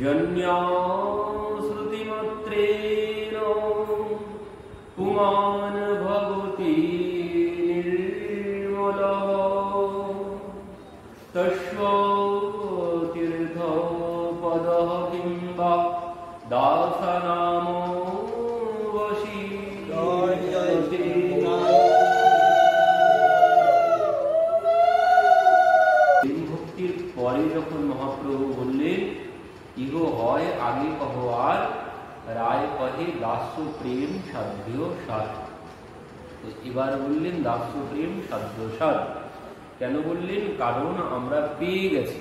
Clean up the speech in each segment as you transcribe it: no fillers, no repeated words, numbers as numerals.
জন্যা শ্রুতিমাত্রেণ পুমাन् ভবতি নির্মলঃ তস্য তীর্থপদঃ কিংবা দাসনাম বশীয়তে। ভক্তির পরে যখন মহাপ্রভু বললেন ইহ হয় আগে কহ আর রায় কহে দাস্য প্রেম সাধ্য সার। এবার বললেন দাস্য প্রেম সাধ্য সার কেন বললেন? কারণ আমরা পেয়ে গেছি,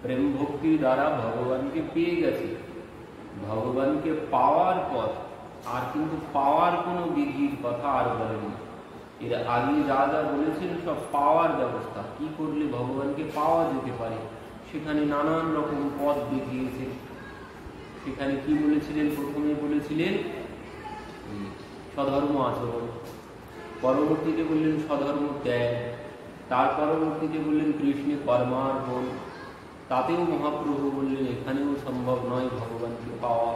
প্রেম ভক্তির দ্বারা ভগবানকে পেয়ে গেছি। ভগবানকে পাওয়ার পথ আর কিন্তু পাওয়ার কোনো বিধির কথা আর বলেনি। এর আগে যা যা বলেছেন সব পাওয়ার ব্যবস্থা, কি করলে ভগবানকে পাওয়া যেতে পারে সেখানে নানান রকম পথ দেখিয়েছেন। সেখানে কি বলেছিলেন? প্রথমে বলেছিলেন স্বধর্ম আচরণ, পরবর্তীতে বললেন স্বধর্ম ত্যাগ, তার পরবর্তীতে বললেন কৃষ্ণে কর্মার্পণ। তাতেও মহাপ্রভু বললেন এখানেও সম্ভব নয় ভগবানকে পাওয়া।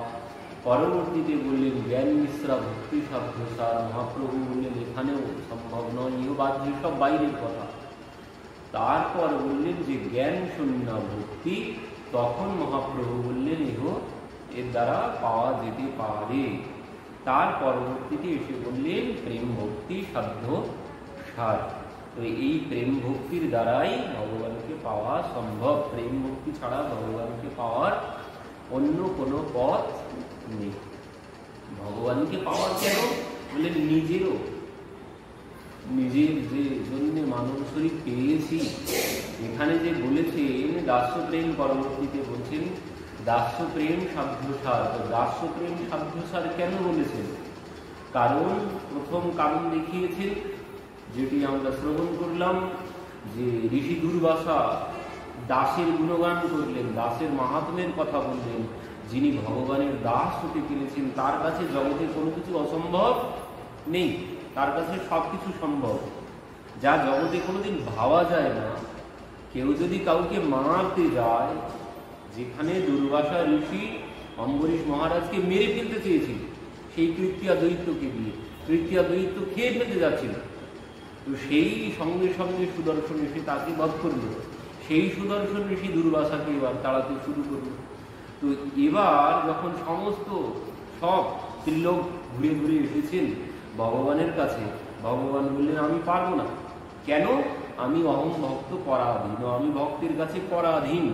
পরবর্তীতে বললেন জ্ঞান মিশ্রা ভক্তি সাধ্যসার, মহাপ্রভু বললেন এখানেও সম্ভব নয়, ইহ বাহ্য সব বাইরের কথা। তারপর বললেন যে জ্ঞান শূন্য ভক্তি, তখন মহাপ্রভু বললেন ইহ এর দ্বারা পাওয়া যেতে পারে। তার পরবর্তীতে এসে বললেন প্রেম ভক্তি সাধ্য সার। তো এই প্রেম ভক্তির দ্বারাই ভগবানকে পাওয়া সম্ভব, প্রেম ভক্তি ছাড়া ভগবানকে পাওয়ার অন্য কোনো পথ নেই। ভগবানকে পাওয়ার কেন বললেন? নিজের যে জন্য মানব শরীর পেয়েছি, এখানে যে বলেছেন দাস্য প্রেম, পরবর্তীতে বলছেন দাস্য প্রেম সাধ্যসার। তো দাস্য প্রেম সাধ্যসার কেন বলেছেন? কারণ প্রথম কারণ দেখিয়েছেন যেটি আমরা শ্রবণ করলাম, যে ঋষি দুর্বাসা দাসের গুণগান করলেন, দাসের মাহাত্ম্যের কথা বললেন। যিনি ভগবানের দাস হতে পেরেছেন তার কাছে জগতে কোনো কিছু অসম্ভব নেই, তার কাছে সবকিছু সম্ভব। যা জগতে কোনোদিন ভাবা যায় না, কেউ যদি কাউকে মারতে যায়, যেখানে দুর্বাসা ঋষি অম্বরীশ মহারাজকে মেরে ফেলতে চেয়েছিল সেই তৃতীয়া দৈত্যকে দিয়ে, তৃতীয়া দৈত্য খেয়ে ফেলতে যাচ্ছিল, তো সেই সঙ্গে সঙ্গে সুদর্শন ঋষি তাকে বধ করল। সেই সুদর্শন ঋষি দুর্বাসাকে এবার তাড়াতে শুরু করল। তো এবার যখন সমস্ত সব ত্রিলোক ঘুরে ঘুরে এসেছেন ভগবানের কাছে, ভগবান বললেন আমি পারবো না। কেন? আমি অহং ভক্ত পরাধীন, আমি ভক্তের কাছে পরাধীন।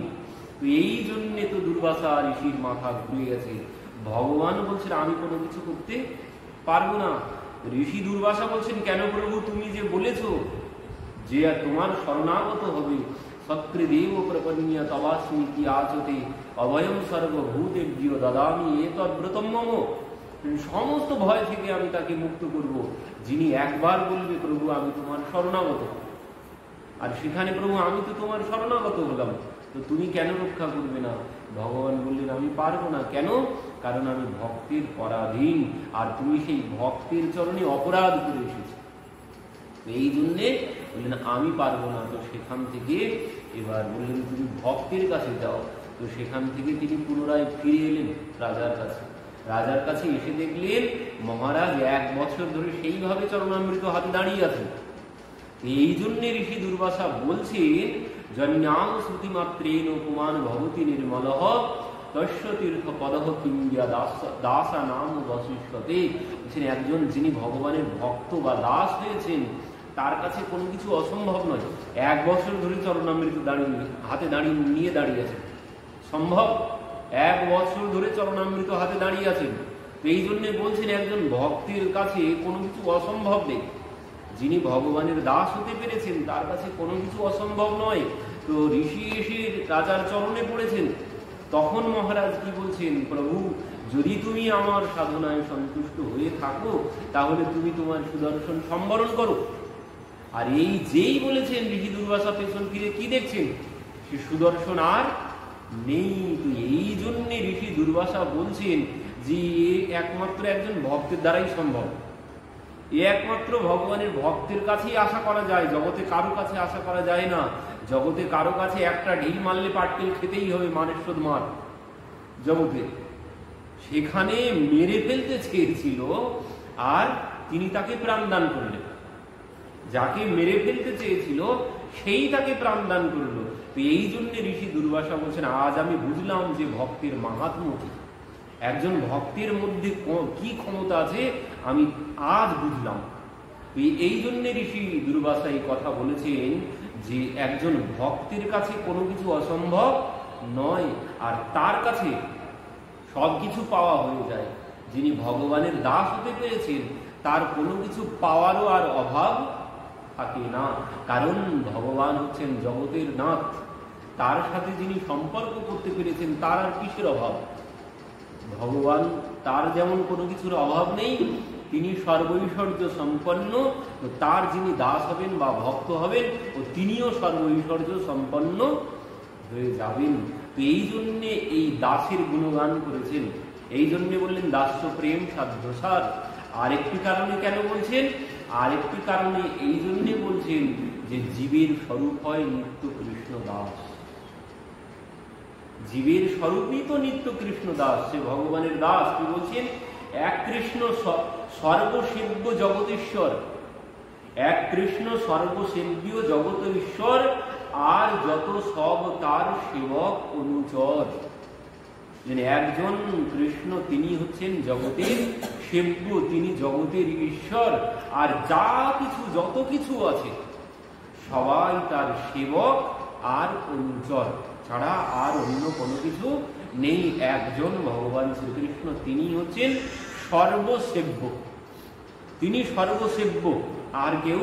তো এই জন্যে তো দুর্বাসা ঋষির মাথা ঘুরে গেছে। ভগবান বলছেন আমি কোনো কিছু করতে পারবো না। ঋষি দুর্বাসা বলছেন কেন প্রভু, তুমি যে বলেছ যে তোমার শরণাগত হবে, সক্রিদেব প্রপন্নিয়া তবাস্মি কি আচতে অভয়ম সর্বভূতেভ্যো দদামি এতদ্ব্রতম মম। সমস্ত ভয় থেকে আমি তাকে মুক্ত করব যিনি একবার বলবে প্রভু আমি তোমার শরণাগত। আর সেখানে প্রভু আমি তো তোমার শরণাগত হলাম, তো তুমি কেন রক্ষা করবে না? ভগবান বললেন আমি পারবো না। কেন? কারণ আমি ভক্তের পরাধীন, আর তুমি সেই ভক্তের চরণে অপরাধ করে এসেছো, এই জন্যে বললেন আমি পারবো না। তো সেখান থেকে এবার বললেন তুমি ভক্তের কাছে যাও। তো সেখান থেকে তিনি পুনরায় ফিরে এলেন রাজার কাছে। রাজার কাছে এসে দেখলেন মহারাজ 1 বছর ধরে সেইভাবে চরণামৃত হাতে দাঁড়িয়ে আছেন। এই জন্যে ঋষি দুর্বাসা বলছেন জন্যাং শ্রুতিমাত্রেণ পুমাन् ভবতি নির্মলঃ তস্য তীর্থ পদঃ কিংবা দাসা নাম বশিষ্যতে। বলছেন একজন যিনি ভগবানের ভক্ত বা দাস হয়েছেন তার কাছে কোনো কিছু অসম্ভব নয়। 1 বছর ধরে চরণামৃত হাতে নিয়ে দাঁড়িয়ে আছেন, সম্ভব? 1 বছর ধরে চরণামৃত হাতে দাঁড়িয়ে আছেন। এই জন্য বলছেন একজন ভক্তের কাছে কোনো কিছু অসম্ভব নেই। যিনি ভগবানের দাস হতে পেরেছেন তার কাছে কোনো কিছু অসম্ভব নয়। তো ঋষি এসে রাজার চরণে পড়েছেন, তখন মহারাজ কি বলছেন, প্রভু যদি তুমি আমার সাধনায় সন্তুষ্ট হয়ে থাকো তাহলে তুমি তোমার সুদর্শন সম্বরণ করো। আর এই যেই বলেছেন ঋষি দুর্বাসা পেছন ফিরে কি দেখছেন, সে সুদর্শন আর নেই। তো এই জন্যে ঋষি দুর্বাসা বলছেন যে একমাত্র একজন ভক্তের দ্বারাই সম্ভব। এ একমাত্র ভগবানের ভক্তের কাছেই আশা করা যায়, জগতে কারো কাছে আশা করা যায় না। জগতে কারো কাছে একটা ঢিল মারলে পাটকেল খেতেই হবে, মানেশ্বর মার জগতে। সেখানে মেরে ফেলতে চেয়েছিল আর তিনি তাকে প্রাণদান করলেন। যাকে মেরে ফেলতে চেয়েছিল সেই তাকে প্রাণদান করলো। তো এই জন্য ঋষি দুর্বাসা বলছেন, আজ আমি বুঝলাম যে ভক্তের মাহাত্ম্য কি, একজন ভক্তের মধ্যে কি ক্ষমতা আছে আমি আজ বুঝলাম। এই জন্য ঋষি দুর্বাসা এই কথা বলেছেন যে একজন ভক্তের কাছে কোনো কিছু অসম্ভব নয়, আর তার কাছে সবকিছু পাওয়া হয়ে যায়। যিনি ভগবানের দাস হতে পেরেছেন তার কোনো কিছু পাওয়ারও আর অভাব থাকে না, কারণ ভগবান হচ্ছেন জগতের নাথ। তার সাথে যিনি সম্পর্ক করতে পেরেছেন তার আর কিসের অভাব? ভগবান, তার যেমন কোনো কিছুর অভাব নেই, তিনি সর্বৈশ্বর্য সম্পন্ন। তো তার যিনি দাস হবেন বা ভক্ত হবেন ও তিনিও সর্বৈশ্বর্য সম্পন্ন হয়ে যাবেন। তো এই জন্যে এই দাসের গুণগান করেছেন, এই জন্যে বললেন দাস্য প্রেম সাধ্যসার। আরেকটি কারণে কেন বলছেন? আরেকটি কারণে এই জন্যে বলছেন যে জীবের স্বরূপ হয় নিত্য কৃষ্ণ দাস। জীবের স্বরূপই তো নিত্য কৃষ্ণ দাস, সে ভগবানের দাস। কি বলছেন? এক কৃষ্ণ সর্বসেব্য জগতেশ্বর, এক কৃষ্ণ সর্বসেব্য জগত ঈশ্বর, আর যত সব তার সেবক অনুচর। একজন কৃষ্ণ তিনি হচ্ছেন জগতের সেব্য, তিনি জগতের ঈশ্বর, আর যা কিছু যত কিছু আছে সবাই তার সেবক আর অনুচর ছাড়া আর অন্য কোনো কিছু নেই। একজন ভগবান শ্রীকৃষ্ণ, তিনি হচ্ছেন সর্বসেব্য, তিনি সর্বসেব্য, আর কেউ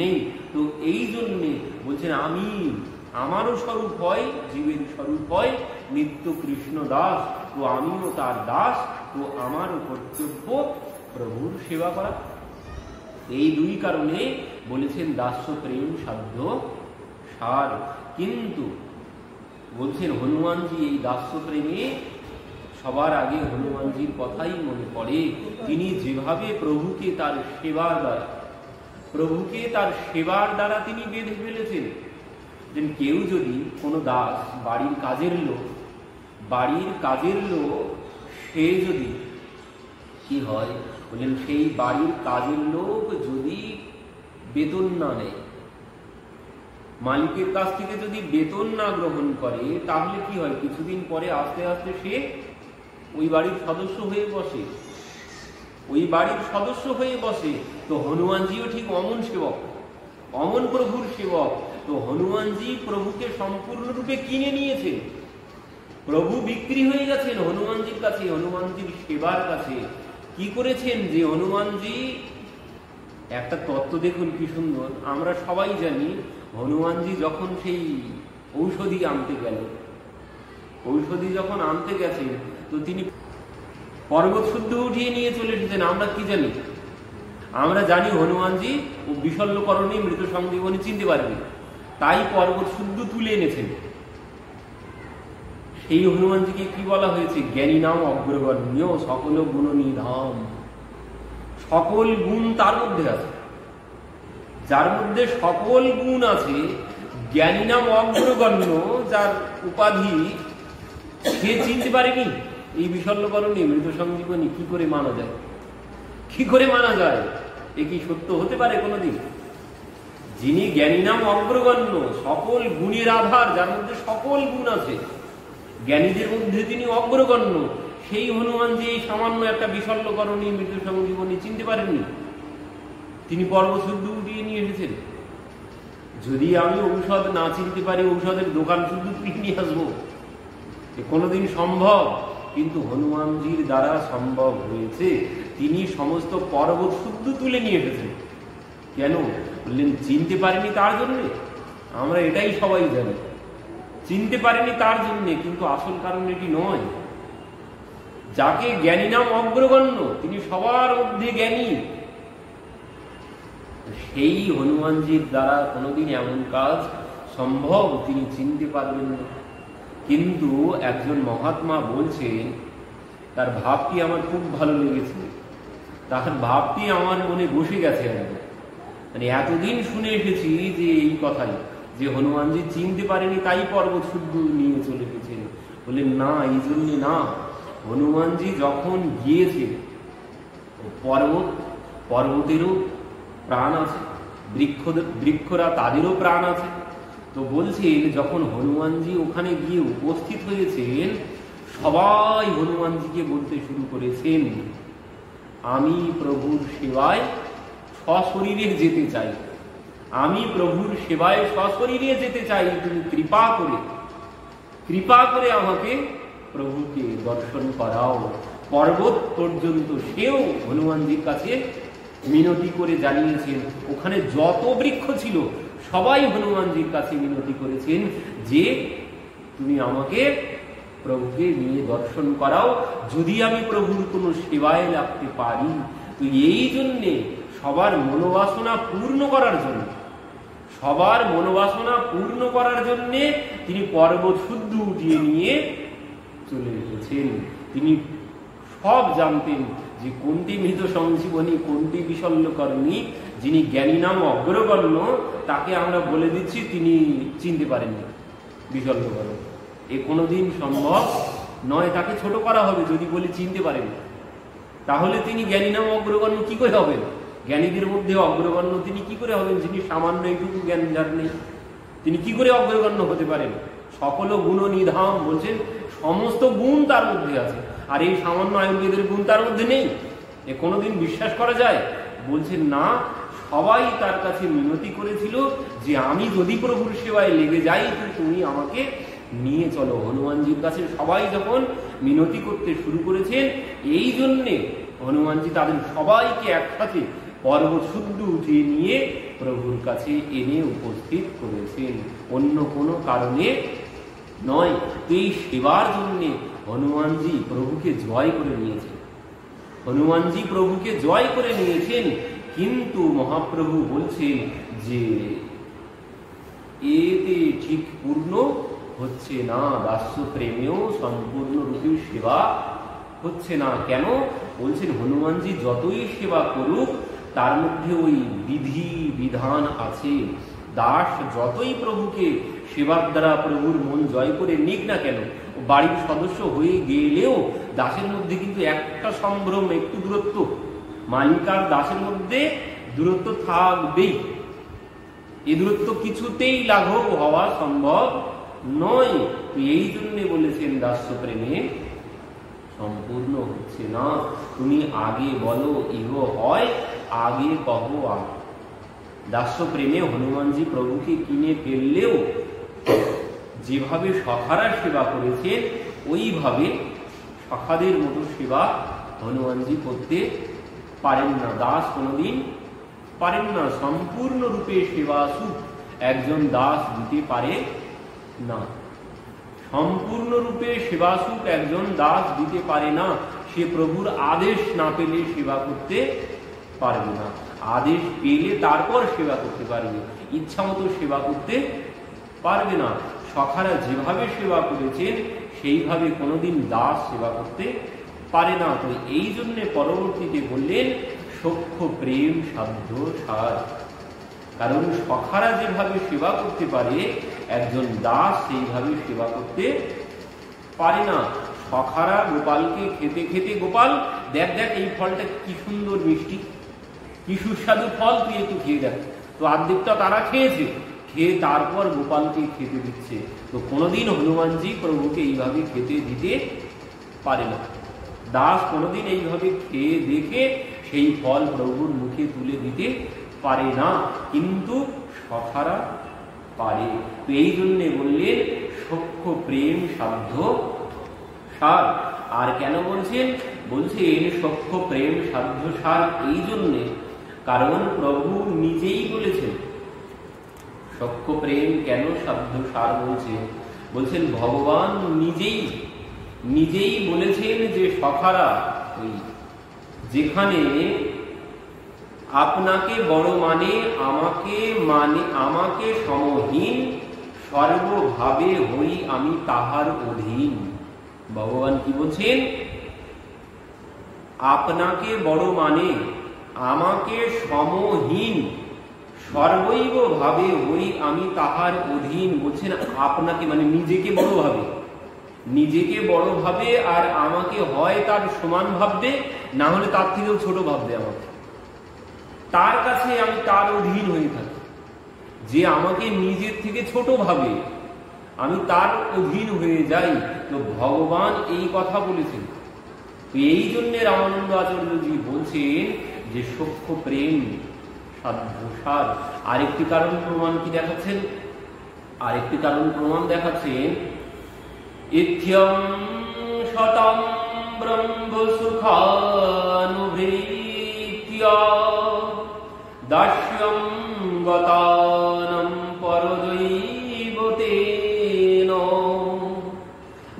নেই। তো এই জন্যে বলছেন আমি, আমারও স্বরূপ হয়, জীবের স্বরূপ হয় নিত্য কৃষ্ণ দাস, তো আমিও তার দাস, তো আমারও কর্তব্য প্রভুর সেবা করা। এই দুই কারণে বলেছেন দাস্য প্রেম সাধ্য সার। কিন্তু বলছেন হনুমানজি এই দাস্য প্রেমে সবার আগে হনুমানজির কথাই মনে পড়ে। তিনি যেভাবে প্রভুকে তার সেবার দ্বারা তিনি বেঁধে ফেলেছেন। কেউ যদি কোনো দাস, বাড়ির কাজের লোক সে যদি কি হয় বললেন, সেই বাড়ির কাজের লোক যদি বেতন না নেয়, মালিকের কাছ থেকে যদি বেতন না গ্রহণ করে, তাহলে কি হয়? কিছুদিন পরে আস্তে আস্তে সে ওই বাড়ির সদস্য হয়ে বসে। তো হনুমানজিও ঠিক অমন সেবক, অমন প্রভুর সেবক। তো হনুমানজি প্রভুকে সম্পূর্ণরূপে কিনে নিয়েছেন, প্রভু বিক্রি হয়ে গেছেন হনুমানজির কাছে, হনুমানজির সেবার কাছে। কি করেছেন? যে হনুমানজি, একটা তত্ত্ব দেখুন কি সুন্দর, আমরা সবাই জানি হনুমানজি যখন সেই ঔষধি যখন আনতে গেছেন, তো তিনি পর্বত শুদ্ধ উঠিয়ে নিয়ে চলে এসেছেন। আমরা কি জানি? আমরা জানি হনুমানজি ও বিশল্যকরণে মৃত সঞ্জীবনী চিনতে পারবেন, তাই পর্বত শুদ্ধ তুলে এনেছেন। সেই হনুমানজিকে কি বলা হয়েছে? জ্ঞানী নাম অগ্রগণ্য সকল গুণ নিধাম। সকল গুণ তার মধ্যে আছে, যার মধ্যে সকল গুণ আছে, জ্ঞানী নাম অগ্রগণ্য, যার উপাধি, সে চিনতে পারেনি এই বিশল্যকরণে মৃত সঞ্জীবনী কি করে মানা যায়? কি করে মানা যায়? এ কি সত্য হতে পারে কোনোদিন? যিনি জ্ঞানী নাম অগ্রগণ্য, সকল গুণের আধার, যার মধ্যে সকল গুণ আছে, জ্ঞানীদের মধ্যে তিনি অগ্রগণ্য, সেই হনুমানজি এই সামান্য একটা বিশল্যকরণী মৃত সঞ্জীবনী চিনতে পারেননি। তিনি পর্বত শুদ্ধ উঠিয়ে নিয়ে এসেছেন। যদি আমি ঔষধ না চিনতে পারি, ঔষধের দোকান শুদ্ধ কিনে নিয়ে আসবো, এ কোনোদিন সম্ভব? কিন্তু হনুমানজির দ্বারা সম্ভব হয়েছে। তিনি সমস্ত পর্বত শুদ্ধ তুলে নিয়ে এসেছেন। কেন? বললেন চিনতে পারেনি তার জন্যে। আমরা এটাই সবাই জানি, চিনতে পারেনি তার জন্যে, কিন্তু আসল কারণ এটি নয়। যাকে জ্ঞানী নাম অগ্রগণ্য, তিনি সবার মধ্যে জ্ঞানী, সেই হনুমানজির দ্বারা কোনোদিন এমন কাজ সম্ভব তিনি চিনতে পারবেন না। কিন্তু একজন মহাত্মা বলছেন, তার ভাবটি আমার খুব ভালো লেগেছে। তার ভাবটি আমার মনে বসে গেছে একদম। মানে এতদিন শুনে এসেছি যে এই কথাই, যে হনুমানজি চিনতে পারেনি তাই পর্বত শুদ্ধ নিয়ে চলে গেছেন। বললেন না, এই জন্য না, হনুমানজি যখন গিয়েছে পর্বতেরও প্রাণ আছে, বৃক্ষরা তাদেরও প্রাণ আছে। তো বলছেন যখন হনুমানজি ওখানে গিয়ে উপস্থিত হয়েছেন, সবাই হনুমানজিকে বলতে শুরু করেছেন, আমি প্রভুর সেবায় সশরীরে যেতে চাই, আমি প্রভুর সেবায় সশরীরে যেতে চাই, তুমি কৃপা করে আমাকে প্রভুকে দর্শন করাও। পর্বত পর্যন্ত সেও হনুমানজির কাছে মিনতি করে জানিয়েছেন। ওখানে যত বৃক্ষ ছিল সবাই হনুমানজির কাছে মিনতি করেছেন যে তুমি আমাকে প্রভুকে নিয়ে দর্শন করাও, যদি আমি প্রভুর কোনো সেবায় লাগতে পারি। তো এই জন্যে সবার মনোবাসনা পূর্ণ করার জন্যে তিনি পর্বত শুদ্ধ উঠিয়ে নিয়ে চলে এসেছেন। তিনি সব জানতেন যে কোনটি মৃত সঞ্জীবনী, কোনটি বিশল্যকরণী। যিনি জ্ঞানী নাম অগ্রগণ্য, তাকে আমরা বলে দিচ্ছি, তিনি চিনতে পারেননি বিশল্যকরণ। এ কোনোদিন সম্ভব নয়, তাকে ছোট করা হবে যদি বলি চিনতে পারেন। তাহলে তিনি জ্ঞানী নাম অগ্রগণ্য কি করে হবেন? জ্ঞানীদের মধ্যে অগ্রগণ্য তিনি কি করে হবেন? যিনি সামান্য এইটুকু জ্ঞান যার নেই, তিনি কি করে অগ্রগণ্য হতে পারেন? সকল গুণ নিধাম বলছেন, সমস্ত গুণ তার মধ্যে আছে, আর এই সামান্য আয়ুর্বেদের গুণ তার মধ্যে নেই। এ কোনোদিন বিশ্বাস করা যায়? বলছেন না, সবাই তার কাছে মিনতি করেছিল যে আমি যদি প্রভুর সেবায় লেগে যাই তো তুমি আমাকে নিয়ে চলো। হনুমানজির কাছে সবাই যখন মিনতি করতে শুরু করেছেন, এই জন্যে হনুমানজি তাদের সবাইকে একসাথে পর্বত শুদ্ধ উঠিয়ে নিয়ে প্রভুর কাছে এনে উপস্থিত করেছেন, অন্য কোনো কারণে নয়। তো এই সেবার জন্যে হনুমানজি প্রভুকে জয় করে নিয়েছেন। কিন্তু মহাপ্রভু বলছেন যে এতে ঠিক পূর্ণ হচ্ছে না, দাস্য প্রেমেও সম্পূর্ণ রূপে সেবা হচ্ছে না। কেন? বলছেন হনুমানজি যতই সেবা করুক তার মধ্যে ওই বিধি বিধান আছে। দাস যতই প্রভুকে সেবার দ্বারা প্রভুর মন জয় করে নিক না কেন, বাড়ির সদস্য হয়ে গেলেও দাসের মধ্যে কিন্তু একটা সম্ভ্রম, একটু দূরত্ব, মালিক আর দাসের মধ্যে দূরত্ব থাকবেই। এই দূরত্ব কিছুতেই লাঘব হওয়া সম্ভব নয়। এই জন্য বলেছেন দাস্য প্রেমে সম্পূর্ণ হচ্ছে না। তুমি আগে বলো ইহ হয়, আগে কহো আগে। দাস্য প্রেমে হনুমানজি প্রভুকে কিনে ফেললেও যেভাবে সখারা সেবা করেছেন ওইভাবে সখাদের মতো সেবা হনুমানজি করতে পারেন না। দাস কোনোদিন পারেন না, সম্পূর্ণ রূপে সেবা সুখ একজন দাস দিতে পারে না। সম্পূর্ণ রূপে সেবা সুখ একজন দাস দিতে পারে না। সে প্রভুর আদেশ না পেলে সেবা করতে পারবে না, আদেশ পেলে তারপর সেবা করতে পারবে, ইচ্ছা মতো সেবা করতে পারবে না। সখারা যেভাবে সেবা করেছেন সেইভাবে কোনোদিন দাস সেবা করতে পারে না। তো এই জন্য পরবর্তীতে বললেন সখ্য প্রেম সাধ্য সার। কারণ সখারা যেভাবে সেবা করতে পারে একজন দাস সেইভাবে সেবা করতে পারে না। সখারা গোপালকে খেতে খেতে, গোপাল দেখ দেখ এই ফলটা কি সুন্দর মিষ্টি, কি সুস্বাদু ফল, তুই একটু খেয়ে দেখ। তো অর্ধেকটা তারা খেয়েছে, খেয়ে তারপর গোপালকে খেতে দিচ্ছে। তো কোনোদিন হনুমানজি প্রভুকে এইভাবে খেতে দিতে পারে না। দাস কোনোদিন এইভাবে খেয়ে দেখে সেই ফল প্রভুর মুখে তুলে দিতে পারে না, কিন্তু সখারা পারে। তো এই জন্য বললেন সখ্য প্রেম সাধ্য সার। আর কেন বলছেন? বলছেন সখ্য প্রেম সাধ্য সার এই জন্যে কারণ প্রভু নিজেই বলেছেন। সখ্য প্রেম কেন সাধ্য সার বলছেন? বলছেন ভগবান নিজেই বলেছেন যে সখারা ওই যেখানে আপনাকে বড় মানে আমাকে সমহীন, সর্বভাবে হই আমি তাহার অধীন। ভগবান কি বলছেন? আপনাকে বড় মানে আমাকে সমহীন সর্বৈব ভাবে ওই আমি তাহার অধীন। বলছেন আপনাকে মানে নিজেকে বড় ভাবে, নিজেকে বড় ভাবে, আর আমাকে হয় তার সমান ভাববে, না হলে তার থেকেও ছোট ভাববে আমাকে। তার কাছে আমি তার অধীন হয়ে থাকি। যে আমাকে নিজের থেকে ছোট ভাবে আমি তার অধীন হয়ে যাই। তো ভগবান এই কথা বলেছেন। এই জন্য রামানন্দ আচার্যজি বলছেন যে সখ্য প্রেম সাধ্য। আরেকটি কারণ প্রমাণ কি দেখাচ্ছেন? আরেকটি কারণ প্রমাণ দেখাচ্ছেন, ইত্যং শতম ব্রহ্ম সুখানুভৃত্য দাস্যং গতানং পরদৈবতেন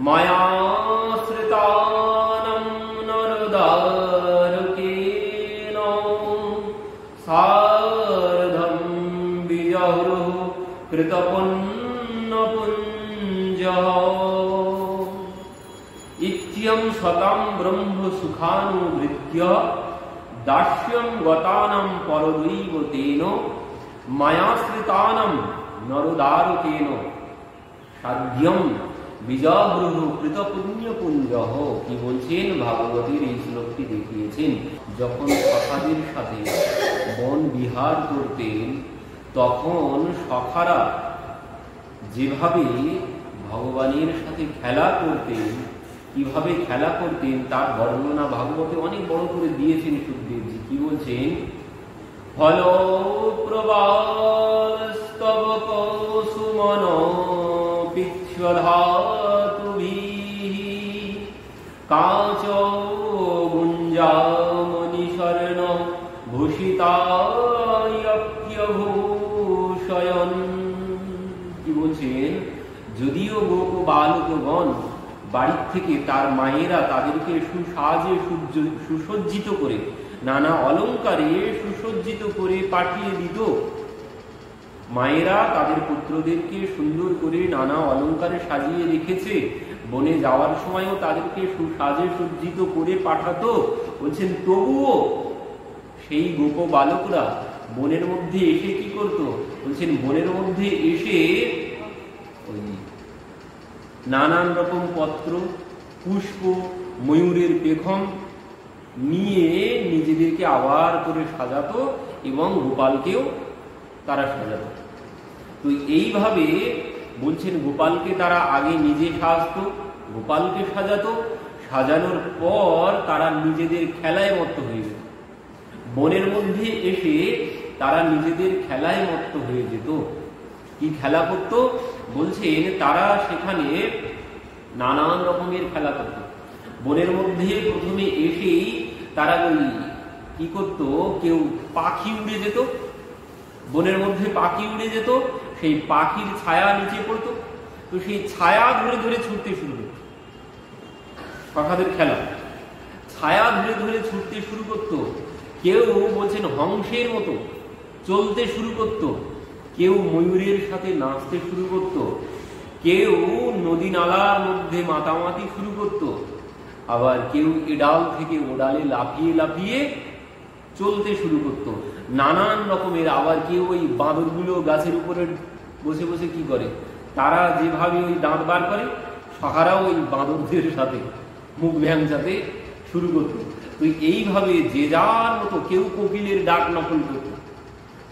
মায়াশ্রিতানং নরদারকেন সার্ধম বিজহ্রুঃ কৃতপুণ্যপুঞ্জঃ। ইত্যং শতম ব্রহ্ম সুখানুভৃত্য দাস্যং গতানং পরদৈবতেন মায়াশ্রিতানং নরদারকেন সাধ্যম বিজহ্রুঃ কৃতপুণ্যপুঞ্জঃ। কি বলছেন? ভাগবতের এই শ্লোকটি দেখিয়েছেন, যখন সখাদের সাথে বন বিহার করতেন তখন সখারা যেভাবে ভগবানের সাথে খেলা করতেন, কিভাবে খেলা করতেন তার বর্ণনা ভাগবতে অনেক বড় করে দিয়েছেন সুখদেবজি। কি বলছেন? ফল প্রবাস্তব কৌসুমন পিচ্ছধাতুভিঃ কাচ গুঞ্জামণি স্বর্ণ ভূষিতায়ভূষয়ন। কি বলছেন? যদিও গোপ বালকগণ বাড়ির থেকে তার মায়েরা তাদেরকে সুসাজে সুসজ্জিত করে নানা অলঙ্কারে সুসজ্জিত করে পাঠিয়ে দিত, মায়েরা তাদের পুত্রদেরকে সুন্দর করে নানা অলঙ্কারে সাজিয়ে রেখেছে, বনে যাওয়ার সময়ও তাদেরকে সুসাজে সজ্জিত করে পাঠাতো। বলছেন তবুও সেই গোপ বালকরা বনের মধ্যে এসে কি করত? বলছেন বনের মধ্যে এসে ওই নানান রকম পত্র, পুষ্প, ময়ূরের পেখম নিয়ে নিজেদেরকে আবার করে সাজাতো এবং গোপালকেও তারা সাজাতো। তো এইভাবে বলছেন গোপালকে তারা আগে নিজে সাজতো, গোপালকে সাজাতো, সাজানোর পর তারা নিজেদের খেলায় মত্ত হয়ে যেত। বনের মধ্যে এসে তারা নিজেদের খেলায় মত্ত হয়ে যেত। কি খেলা করত? বলছেন তারা সেখানে নানান রকমের খেলা করত। বনের মধ্যে প্রথমে এসেই তারা ওই কি করত, কেউ পাখি উড়ে যেত, বনের মধ্যে পাখি উড়ে যেত, সেই পাখির ছায়া নিচে পড়তো, তো সেই ছায়া ধরে ধরে ছুটতে শুরু করত। সখাদের খেলা, ছায়া ধরে ধরে ছুটতে শুরু করত। কেউ বলছেন হংসের মতো চলতে শুরু করত, কেউ ময়ূরের সাথে নাচতে শুরু করত, কেউ নদী নালার মধ্যে মাতামাতি শুরু করত, আবার কেউ এডাল থেকে ওডালে লাফিয়ে লাফিয়ে চলতে শুরু করত নানান রকমের। আবার কেউ ওই বাঁদরগুলো গাছের উপরে বসে বসে কি করে, তারা যেভাবে ওই দাঁত বার করে সখারাও ওই বাঁদরদের সাথে মুখ ভ্যাংচাতে শুরু করত। তো এইভাবে যে যার মতো, কেউ কোকিলের ডাক নকল করত,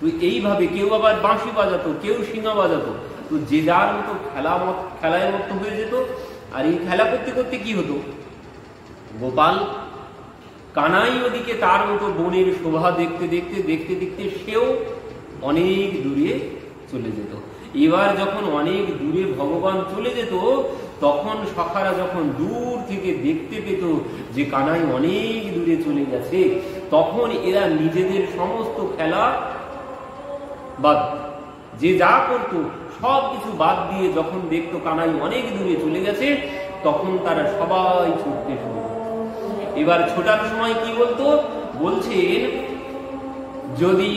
তো এইভাবে কেউ আবার বাঁশি বাজাতো, কেউ শিঙা বাজাতো। তো যে যার মতো খেলায় মত হয়ে যেত। আর এই খেলা করতে করতে কি হতো, গোপাল কানাই ওদিকে তার মতো বনের শোভা দেখতে দেখতে দেখতে দেখতে সেও অনেক দূরে চলে যেত। এবার যখন অনেক দূরে ভগবান চলে যেত, তখন সখারা যখন দূর থেকে দেখতে পেত যে কানাই অনেক দূরে চলে গেছে, তখন এরা নিজেদের সমস্ত খেলা বাদ, যে যা করতো সব কিছু বাদ দিয়ে যখন দেখতো কানাই অনেক দূরে চলে গেছে, তখন তারা সবাই ছুটতে শুরু করত। এবার ছোটার সময় কি বলতো? বলছেন যদি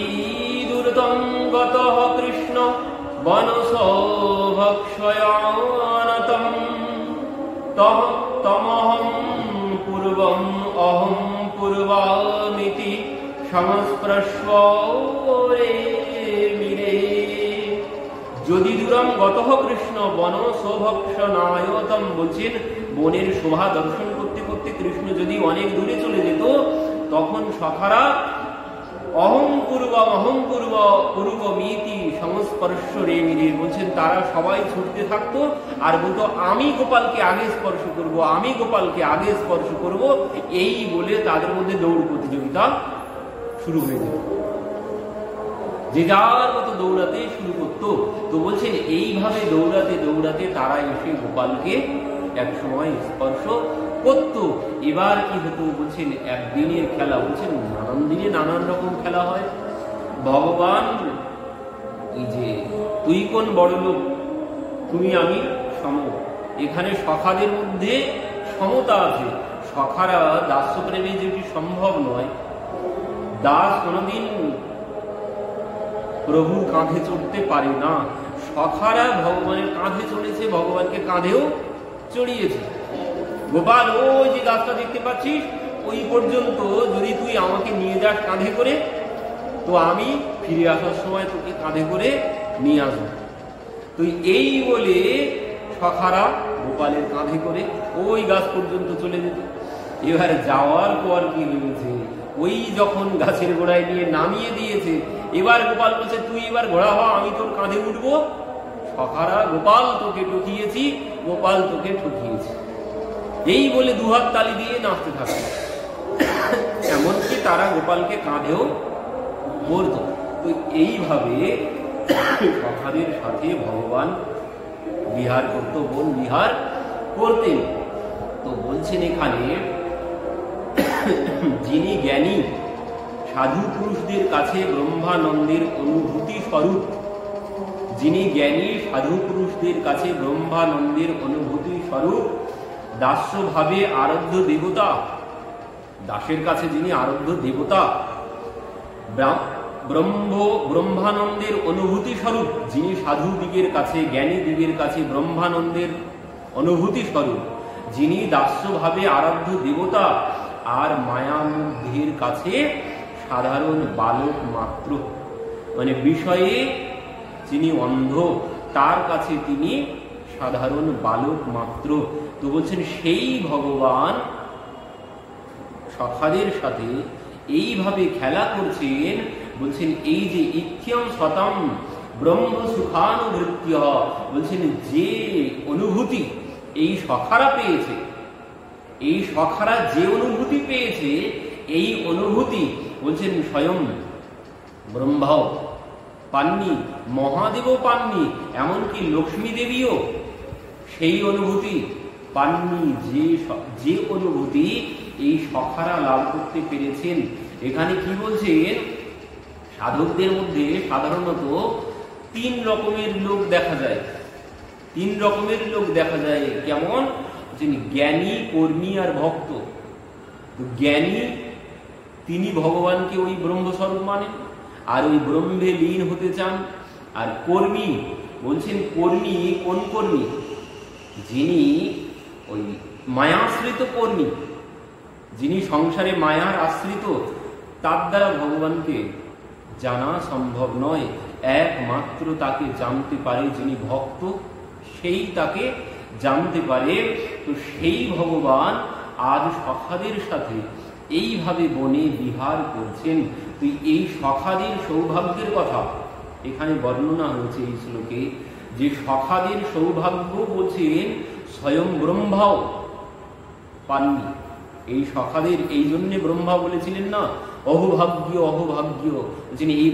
দুর্তঙ্গত কৃষ্ণ বনসভক্ষয়ানতম তমহং পূর্বম অহং কুর্বামিতি সংস্পর্শ মিরে। যদি দূরম গতঃ কৃষ্ণ বন সৌভক্ষণায়তম, বলছেন বনের শোভা দর্শন করতে করতে কৃষ্ণ যদি অনেক দূরে চলে যেত, তখন সখারা অহং পূর্ব মিতি সংস্পর্শ রে মিরে, বলছেন তারা সবাই ছুটতে থাকতো আর বলতো আমি গোপালকে আগে স্পর্শ করব, আমি গোপালকে আগে স্পর্শ করব, এই বলে তাদের মধ্যে দৌড় প্রতিযোগিতা শুরু হয়ে যেত, যে যার মতো দৌড়াতে শুরু করতো। তো বলছেন এইভাবে দৌড়াতে দৌড়াতে তারা এসে গোপালকে এক সময় স্পর্শ করতো। এবার কি হতো বলছেন, একদিনের খেলা, বলছেন নানান দিনে নানান রকম খেলা হয়। ভগবান এই যে তুই কোন বড় লোক, তুমি আমি সম, এখানে সখাদের মধ্যে সমতা আছে। সখারা দাস্য প্রেমে যেটি সম্ভব নয়, দাস কোনদিন প্রভুর কাঁধে চড়তে পারে না, সখারা ভগবানের কাঁধে চড়েছে, ভগবানকে কাঁধেও চড়িয়েছে। গোপাল ওই যে গাছটা দেখতে পাচ্ছিস, ওই পর্যন্ত যদি তুই আমাকে নিয়ে যাস কাঁধে করে, তো আমি ফিরে আসার সময় তোকে কাঁধে করে নিয়ে আসবো। তো এই বলে সখারা গোপালের কাঁধে করে ওই গাছ পর্যন্ত চলে যেত। এবার যাওয়ার পর কি হয়েছে, ওই যখন গাছের গোড়ায় নিয়ে নামিয়ে দিয়েছে, এবার গোপাল বলছে তুই এবার ঘোড়া হ, আমি তোর কাঁধে উঠবো। সখারা গোপাল তোকে ঠকিয়েছি, গোপাল তোকে ঠকিয়েছি, এই বলে দুহাত তালি দিয়ে নাচতে থাকে। এমনকি তারা গোপালকে কাঁধেও করত। তো এইভাবে সখাদের সাথে ভগবান বিহার করত, বন বিহার করতেন। তো বলছেন এখানে, যিনি জ্ঞানী সাধু পুরুষদের কাছে ব্রহ্মানন্দের অনুভূতি স্বরূপ, যিনি জ্ঞানী সাধু পুরুষদের কাছে ব্রহ্মানন্দের অনুভূতি স্বরূপ, দাস্য ভাবে আরাধ্য দেবতা, দাসের কাছে যিনি আরাধ্য দেবতা, ব্রহ্মানন্দের অনুভূতি স্বরূপ, যিনি সাধু দিগের কাছে জ্ঞানী দিগের কাছে ব্রহ্মানন্দের অনুভূতি স্বরূপ, যিনি দাস্য ভাবে আরাধ্য দেবতা, আর মায়ামুগ্ধের কাছে সাধারণ বালক মাত্র, মানে বিষয়ে যিনি অন্ধ তার কাছে তিনি সাধারণ বালক মাত্র। তো বলছেন সেই ভগবান সখাদের সাথে এইভাবে খেলা করছেন। বলছেন এই যে ইত্যম শতম ব্রহ্ম সুখানুভৃত্য, বলছেন যে অনুভূতি এই সখারা পেয়েছে, এই সখারা যে অনুভূতি পেয়েছে, এই অনুভূতি বলছেন স্বয়ং ব্রহ্মাও পাননি, মহাদেবও পাননি, এমনকি লক্ষ্মী দেবীও সেই অনুভূতি পাননি, যে অনুভূতি এই সখারা লাভ করতে পেরেছেন। এখানে কি বলছেন, সাধকদের মধ্যে সাধারণত তিন রকমের লোক দেখা যায়, তিন রকমের লোক দেখা যায়। কেমন? জ্ঞানী, কর্মী আর ভক্ত। জ্ঞানী তিনি ভগবানকে ওই ব্রহ্মস্বরূপ মানেন আর ওই ব্রহ্মে লীন হতে চান। আর কর্মী বলছেন, কর্মী কোন কর্মী? যিনি ওই মায়াশ্রিত কর্মী, যিনি সংসারে মায়ার আশ্রিত, তার দ্বারা ভগবানকে জানা সম্ভব নয়। একমাত্র তাকে জানতে পারে যিনি ভক্ত, সেই তাকে জানতে পারে। তো সেই ভগবান আজ সখাদের সাথে এইভাবে বনে বিহার করছেন। তো এই সখাদের সৌভাগ্যের কথা এখানে বর্ণনা হয়েছে এই শ্লোকে, যে সখাদের সৌভাগ্য বলছেন স্বয়ং ব্রহ্মাও পাননি। এই সখাদের এই জন্য ব্রহ্মা বলেছিলেন না অহোভাগ্য অহোভাগ্য, বলছেন এই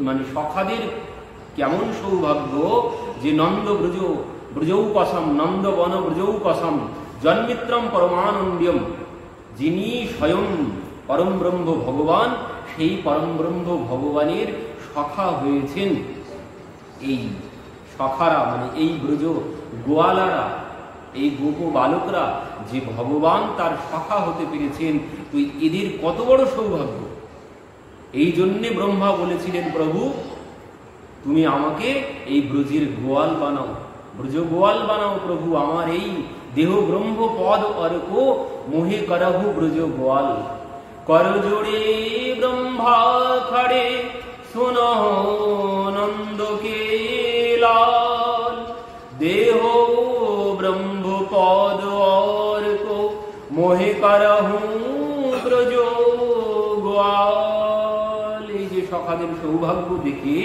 মানে সখাদের কেমন সৌভাগ্য যে নন্দ ব্রজৌ কসম, নন্দবন ব্রজৌ কসম জন্মিত্রম পরমানন্দ্যম, যিনি স্বয়ং পরম ব্রহ্ম ভগবান, সেই পরম ব্রহ্ম ভগবানের সখা হয়েছেন এই সখারা, মানে এই ব্রজ গোয়ালারা, এই গোপ বালকরা, যে ভগবান তার সখা হতে পেরেছেন। তো এদের কত বড় সৌভাগ্য! এই জন্যে ব্রহ্মা বলেছিলেন, প্রভু তুমি আমাকে এই ব্রজের গোয়াল বানাও, ব্রজ গোয়াল বানাও প্রভু, আমার এই দেহ ব্রহ্ম পদ অর্ক মোহে করহু ব্রজ গোয়াল। করজোড়ে ব্রহ্মা খড়ে सुनो नंद के लाल, देहो ब्रह्म पद और को मोहे करहूं ब्रजो गोपाल। এই যে সখাদের সৌভাগ্য দেখে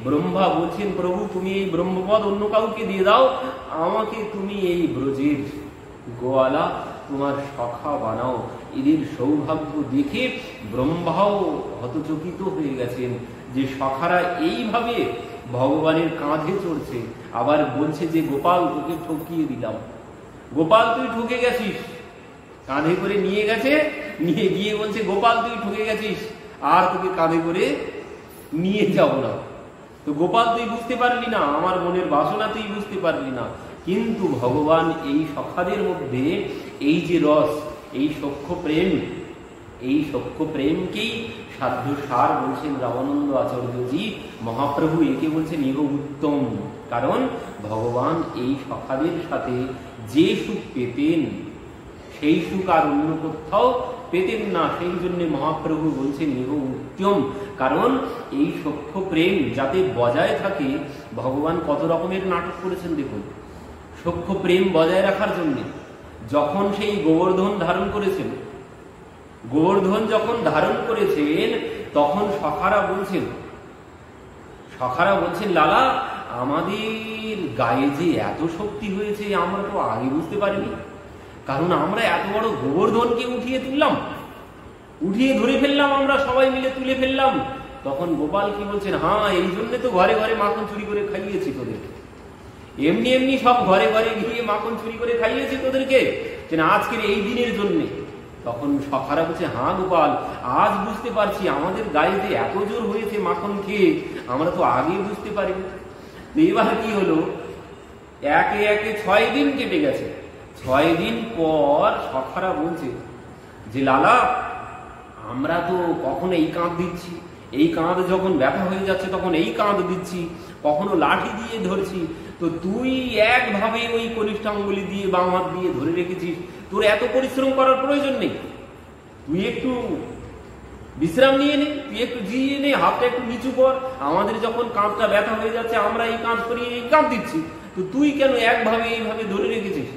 ব্রহ্মা বলছেন, প্রভু তুমি এই ব্রহ্মপদ অন্য কাউকে দিয়ে দাও, আমাকে তুমি এই ব্রজের গোয়ালা তোমার সখা বানাও। এদের সৌভাগ্য দেখে ব্রহ্মাও হতচকিত হয়ে গেছেন যে সখারা এইভাবে ভগবানের কাঁধে চড়ছে। আবার বলছে যে গোপাল তোকে ঠকিয়ে দিলাম, গোপাল তুই ঠকে গেছিস। কাঁধে করে নিয়ে গেছে, নিয়ে গিয়ে বলছে গোপাল তুই ঠকে গেছিস, আর তোকে কাঁধে করে নিয়ে যাব না। তো গোপাল তুই বুঝতে পারলি না, আমার মনের বাসনা তুই বুঝতে পারলি না। কিন্তু ভগবান এই সখাদের মধ্যে এই যে রস, এই সখ্য প্রেম, এই সখ্য প্রেমকেই সাধ্য সার বলছেন রামানন্দ আচার্যজি মহাপ্রভু। একে বলছেন ইহ উত্তম। কারণ ভগবান এই সখাদের সাথে যে সুখ পেতেন সেই সুখ আর অন্য কোথাও পেতেন না। সেই জন্য মহাপ্রভু বলছেন ইহ উত্তম। কারণ এই সখ্য প্রেম যাতে বজায় থাকে, ভগবান কত রকমের নাটক করেছেন দেখুন। সখ্য প্রেম বজায় রাখার জন্য যখন সেই গোবর্ধন ধারণ করেছেন, গোবর্ধন যখন ধারণ করেছেন তখন সখারা বলছেন লালা আমাদের গায়ে যে এত শক্তি হয়েছে আমরা তো আগে বুঝতে পারিনি। কারণ আমরা এত বড় গোবর্ধনকে উঠিয়ে তুললাম, উঠিয়ে ধরে ফেললাম, আমরা সবাই মিলে তুলে ফেললাম। তখন গোপাল কি বলছেন, হ্যাঁ এই জন্য তো ঘরে ঘরে মাখন চুরি করে খাইয়েছি তোদের, এমনি এমনি সব ঘরে ঘরে গিয়ে মাখন চুরি করে খাইয়েছি তোদেরকে, যে আজকের এই দিনের জন্যে। তখন সখারা বলছে, হ্যাঁ গোপাল আজ বুঝতে পারছি আমাদের গায়ে যে এত জোর হয়েছে মাখন খেয়ে, আমরা তো আগে বুঝতে পারিনি। এবার কি হলো, একে একে 6 দিন কেটে গেছে। 6 দিন পর সখারা বলছে যে লালা আমরা তো কখনো এই কাঁধ দিচ্ছি, এই কাঁধ যখন ব্যথা হয়ে যাচ্ছে তখন এই কাঁধ দিচ্ছি, কখনো লাঠি দিয়ে ধরছি, তো তুই একভাবে ওই কনিষ্ঠাঙ্গুলি দিয়ে বাম হাত দিয়ে ধরে রেখেছিস, তোর এত পরিশ্রম করার প্রয়োজন নেই, তুই একটু বিশ্রাম নিয়ে নে, তুই একটু জিয়ে নে, হাতটা একটু নিচু কর। আমাদের যখন কাঁধটা ব্যথা হয়ে যাচ্ছে আমরা এই কাঁধ করিয়ে এই কাঁধ দিচ্ছি, তো তুই কেন একভাবে এইভাবে ধরে রেখেছিস?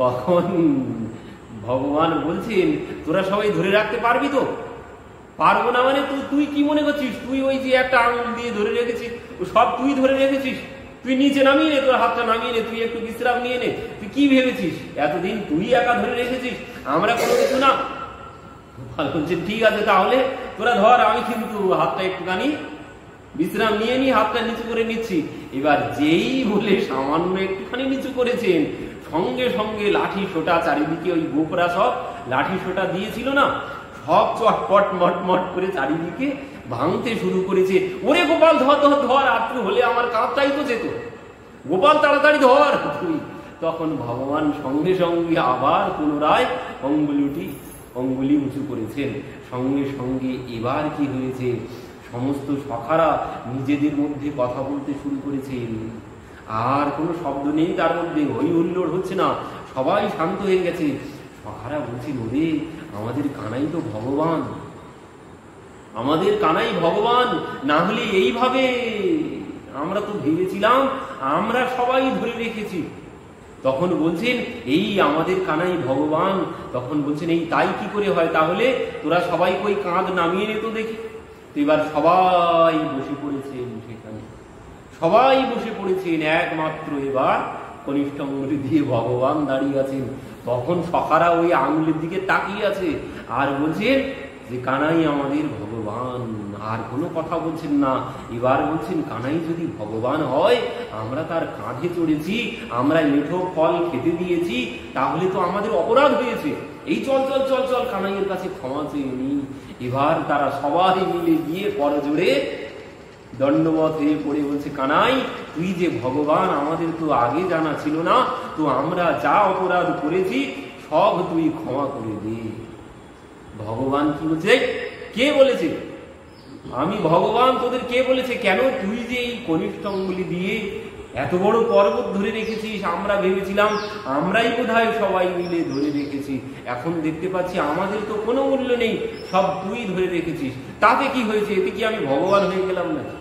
তখন ভগবান বলছেন, তোরা সবাই ধরে রাখতে পারবি তো? পারবো না মানে তুই কি মনে করছিস তুই ওই যে একটা আঙুল দিয়ে ধরে রেখেছিস সব তুই ধরে রেখেছিস? তুই নিচে নামিয়ে নে, তোর হাতটা নামিয়ে নে, তুই একটু বিশ্রাম নিয়ে নে। তুই কি ভেবেছিস এতদিন তুই একা ধরে রেখেছিস, আমরা কোনো কিছু না? ভালো বলছেন, ঠিক আছে তাহলে তোরা ধর, আমি কিন্তু হাতটা একটুখানি বিশ্রাম নিয়ে নি, হাতটা নিচু করে নিচ্ছি। এবার যেই বলে সামান্য একটুখানি নিচু করেছেন, সঙ্গে সঙ্গে লাঠি সোটা চারিদিকে, ওই গোপরা সব লাঠি সোটা দিয়েছিল না, সব চটপট মটমট করে চারিদিকে ভাঙতে শুরু করেছে। ওরে গোপাল ধর ধর ধর, আত্মু হলে আমার কাঁধটাই তো যেত, গোপাল তাড়াতাড়ি ধর তুই। তখন ভগবান সঙ্গে সঙ্গে আবার পুনরায় অঙ্গুলি উঁচু করেছেন। সঙ্গে সঙ্গে এবার কি হয়েছে, সমস্ত সখারা নিজেদের মধ্যে কথা বলতে শুরু করেছেন। আর কোনো শব্দ নেই তার মধ্যে, হই হুল্লোড় হচ্ছে না, সবাই শান্ত হয়ে গেছে। সখারা বলছেন, ওরে আমাদের কানাই তো ভগবান, আমাদের কানাই ভগবান, না হলে এইভাবে আমরা তো ভেবেছিলাম আমরা সবাই ধরে রেখেছি। তখন বলছেন এই আমাদের কানাই ভগবান। তখন বলছেন এই তাই কি করে হয়, তাহলে তোরা সবাই কই কাঁধ নামিয়ে নে তো দেখি। তো এবার সবাই বসে পড়েছেন, সেখানে সবাই বসে পড়েছেন, একমাত্র এবার কনিষ্ঠ আঙুলি দিয়ে ভগবান দাঁড়িয়ে আছেন। তখন সখারা ওই আঙুলের দিকে তাকিয়ে আছে আর বলছেন যে কানাই আমাদের ভগবান। আর কোনো কথা বলছেন না। এবার বলছেন কানাই যদি ভগবান হয়, আমরা তার কাঁধে চড়েছি, আমরা মেঠো ফল খেতে দিয়েছি, তাহলে তো আমাদের অপরাধ হয়েছে। এই চল চল চল চল কানাইয়ের কাছে ক্ষমা চেয়ে নি। এবার তারা সবাই মিলে গিয়ে করজোড়ে দণ্ডবত হয়ে পড়ে বলছে, কানাই তুই যে ভগবান আমাদের তো আগে জানা ছিল না, তো আমরা যা অপরাধ করেছি সব তুই ক্ষমা করে দে। ভগবান কি বলছে, কে বলেছে আমি ভগবান, তোদের কে বলেছে? কেন তুই যে এই কনিষ্ঠ অঙ্গুলি দিয়ে এত বড় পর্বত ধরে রেখেছিস, আমরা ভেবেছিলাম আমরাই বোধহয় সবাই মিলে ধরে রেখেছি, এখন দেখতে পাচ্ছি আমাদের তো কোনো মূল্য নেই, সব তুই ধরে রেখেছিস, তাতে কি হয়েছে? এতে কি আমি ভগবান হয়ে গেলাম নাকি?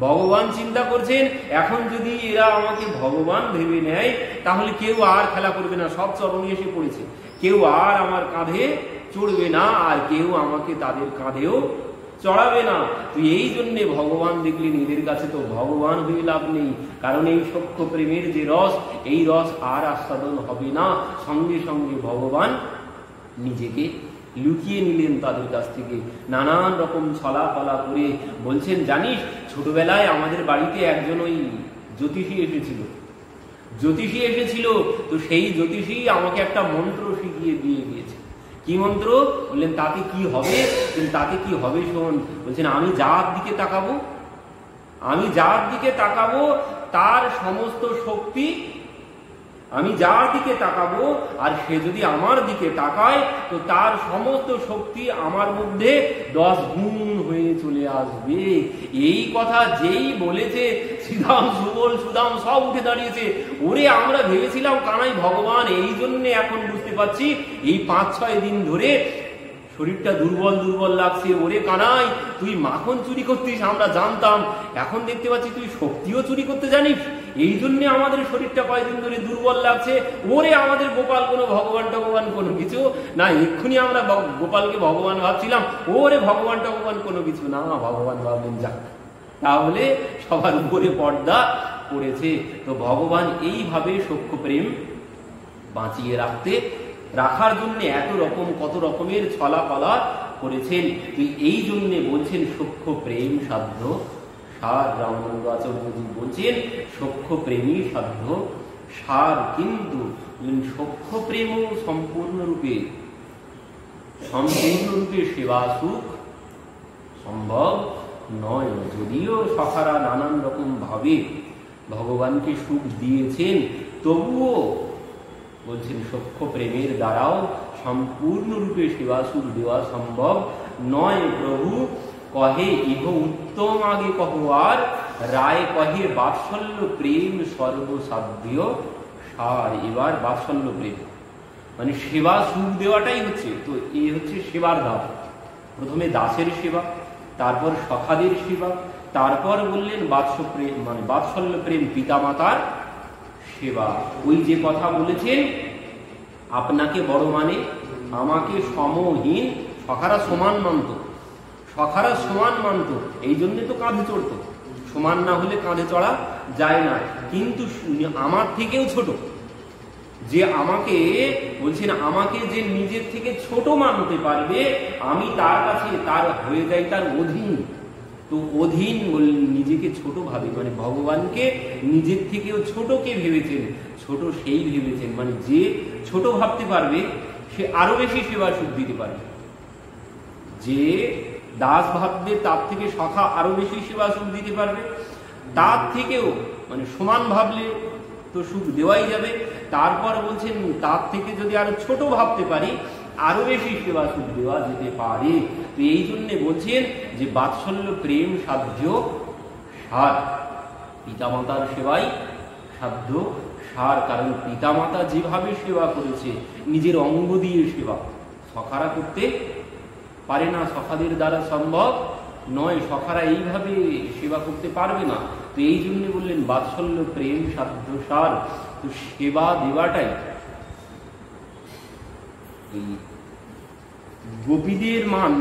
ভগবান চিন্তা করছেন এখন যদি এরা আমাকে ভগবান ভেবে নেয় তাহলে কেউ আর খেলা করবে না, সব চরণে এসে পড়েছে, কেউ আর আমার কাঁধে চড়বে না, আর কেউ আমাকে তাদের কাঁধেও চড়াবে না। তো এই জন্যে ভগবান দেখলেন এদের কাছে তো ভগবান হয়ে লাভ নেই, কারণ এই সখ্য প্রেমের যে রস, এই রস আর আস্বাদন হবে না। সঙ্গে সঙ্গে ভগবান নিজেকে লুকিয়ে নিলেন তাদের কাছ থেকে, নানান রকম ছলা ফলা করে বলছেন, জানিস ছোটবেলায় আমাদের বাড়িতে একজন ওই জ্যোতিষী এসেছিল, তো সেই জ্যোতিষী আমাকে একটা মন্ত্র শিখিয়ে দিয়ে গিয়েছে। কি মন্ত্র? বললেন তাতে কি হবে? তাতে কি হবে শোন। বলছেন আমি যার দিকে তাকাবো তার সমস্ত শক্তি, আমি যার দিকে তাকাবো আর সে যদি আমার দিকে তাকায় তো তার সমস্ত শক্তি আমার মধ্যে 10 গুণ হয়ে চলে আসবে। এই কথা যেই বলেছে শ্রীরাম, সুবল, সুদাম সব উঠে দাঁড়িয়েছে। ওরে আমরা ভেবেছিলাম কানাই ভগবান, এই জন্য এখন বুঝতে পারছি এই 5-6 দিন ধরে শরীরটা দুর্বল দুর্বল লাগছে। ওরে কানাই তুই মাখন চুরি করতিস আমরা জানতাম, এখন দেখতে পাচ্ছি তুই শক্তিও চুরি করতে জানিস, এই জন্য আমাদের শরীরটা কয়েকদিন ধরে দুর্বল লাগছে। ওরে আমাদের গোপাল কোনো ভগবান টগবান কোনো কিছু না, এক্ষুনি আমরা গোপালকে ভগবান ভাবছিলাম, ওরে ভগবান টগবান কোনো কিছু না, ভগবান ভাবলেন যাক, তাহলে সবার উপরে পর্দা পড়েছে। তো ভগবান এইভাবে সখ্য প্রেম বাঁচিয়ে রাখার জন্য কত রকমের ছলাকলা করেছেন। তুই এই জন্য বলছেন সখ্য প্রেম সাধ্য সার। রামানন্দ আচার্যজি বলছেন সখ্য প্রেমী সাধ্য সার, কিন্তু সখ্য প্রেম সম্পূর্ণরূপে সেবা সুখ সম্ভব নয়। যদিও সখারা নানান রকম ভাবে ভগবানকে সুখ দিয়েছেন, তবুও বলছেন সখ্য প্রেমের দ্বারাও সম্পূর্ণরূপে সেবা সুখ দেওয়া সম্ভব নয়। প্রভু কহে ইহ উত্তম আগে কহ আর, রায় কহে বাৎসল্য প্রেম সর্বসাধ্য সার। এবার বাৎসল্য প্রেম মানে সেবা সুখ দেওয়াটাই হচ্ছে, তো এই হচ্ছে সেবার ধাপ। প্রথমে দাসের সেবা, তারপর সখাদের সেবা, তারপর বললেন বাৎসল্য প্রেম পিতামাতার সেবা। ওই যে কথা বলেছেন আপনাকে বড় মানে আমাকে সমহীন, সখারা সমান মানত, এই জন্য তো কাঁধে চড়তো, সমান না হলে কাঁধে চড়া যায় না। কিন্তু আমার থেকেও ছোট, যে আমাকে বলছেন আমাকে যে নিজের থেকে ছোট মানতে পারবে, আমি তার কাছে তার হয়ে যাই তার অধীন। তো অধীন নিজেকে ছোট ভাবে, মানে ভগবানকে নিজের থেকেও ছোট কে ভেবেছেন? ছোট সেই ভেবেছেন, মানে যে ছোট ভাবতে পারবে সে আরো বেশি সেবা সুখ দিতে পারবে। যে দাস ভাববে তার থেকে সখা আরো বেশি সেবা সুখ দিতে পারবে, তার থেকেও মানে সমান ভাবলে তো সুখ দেওয়াই যাবে। তারপর বলছেন তার থেকে যদি আরো ছোট ভাবতে পারি আরো বেশি সেবা সুখ দেওয়া যেতে পারে। তো এই জন্য বলছেন যে বাৎসল্য প্রেম সাধ্য সার, পিতামাতার সেবাই সাধ্য সার। কারণ পিতামাতা যেভাবে সেবা করেছে নিজের অঙ্গ দিয়ে সেবা সখারা করতে পারে না, সখাদের দ্বারা সম্ভব নয়, সখারা এইভাবে সেবা করতে পারবে না। তো এই জন্য বললেন বাৎসল্য প্রেম সাধ্য সার। তো সেবা দেওয়াটাই গোপীদের মান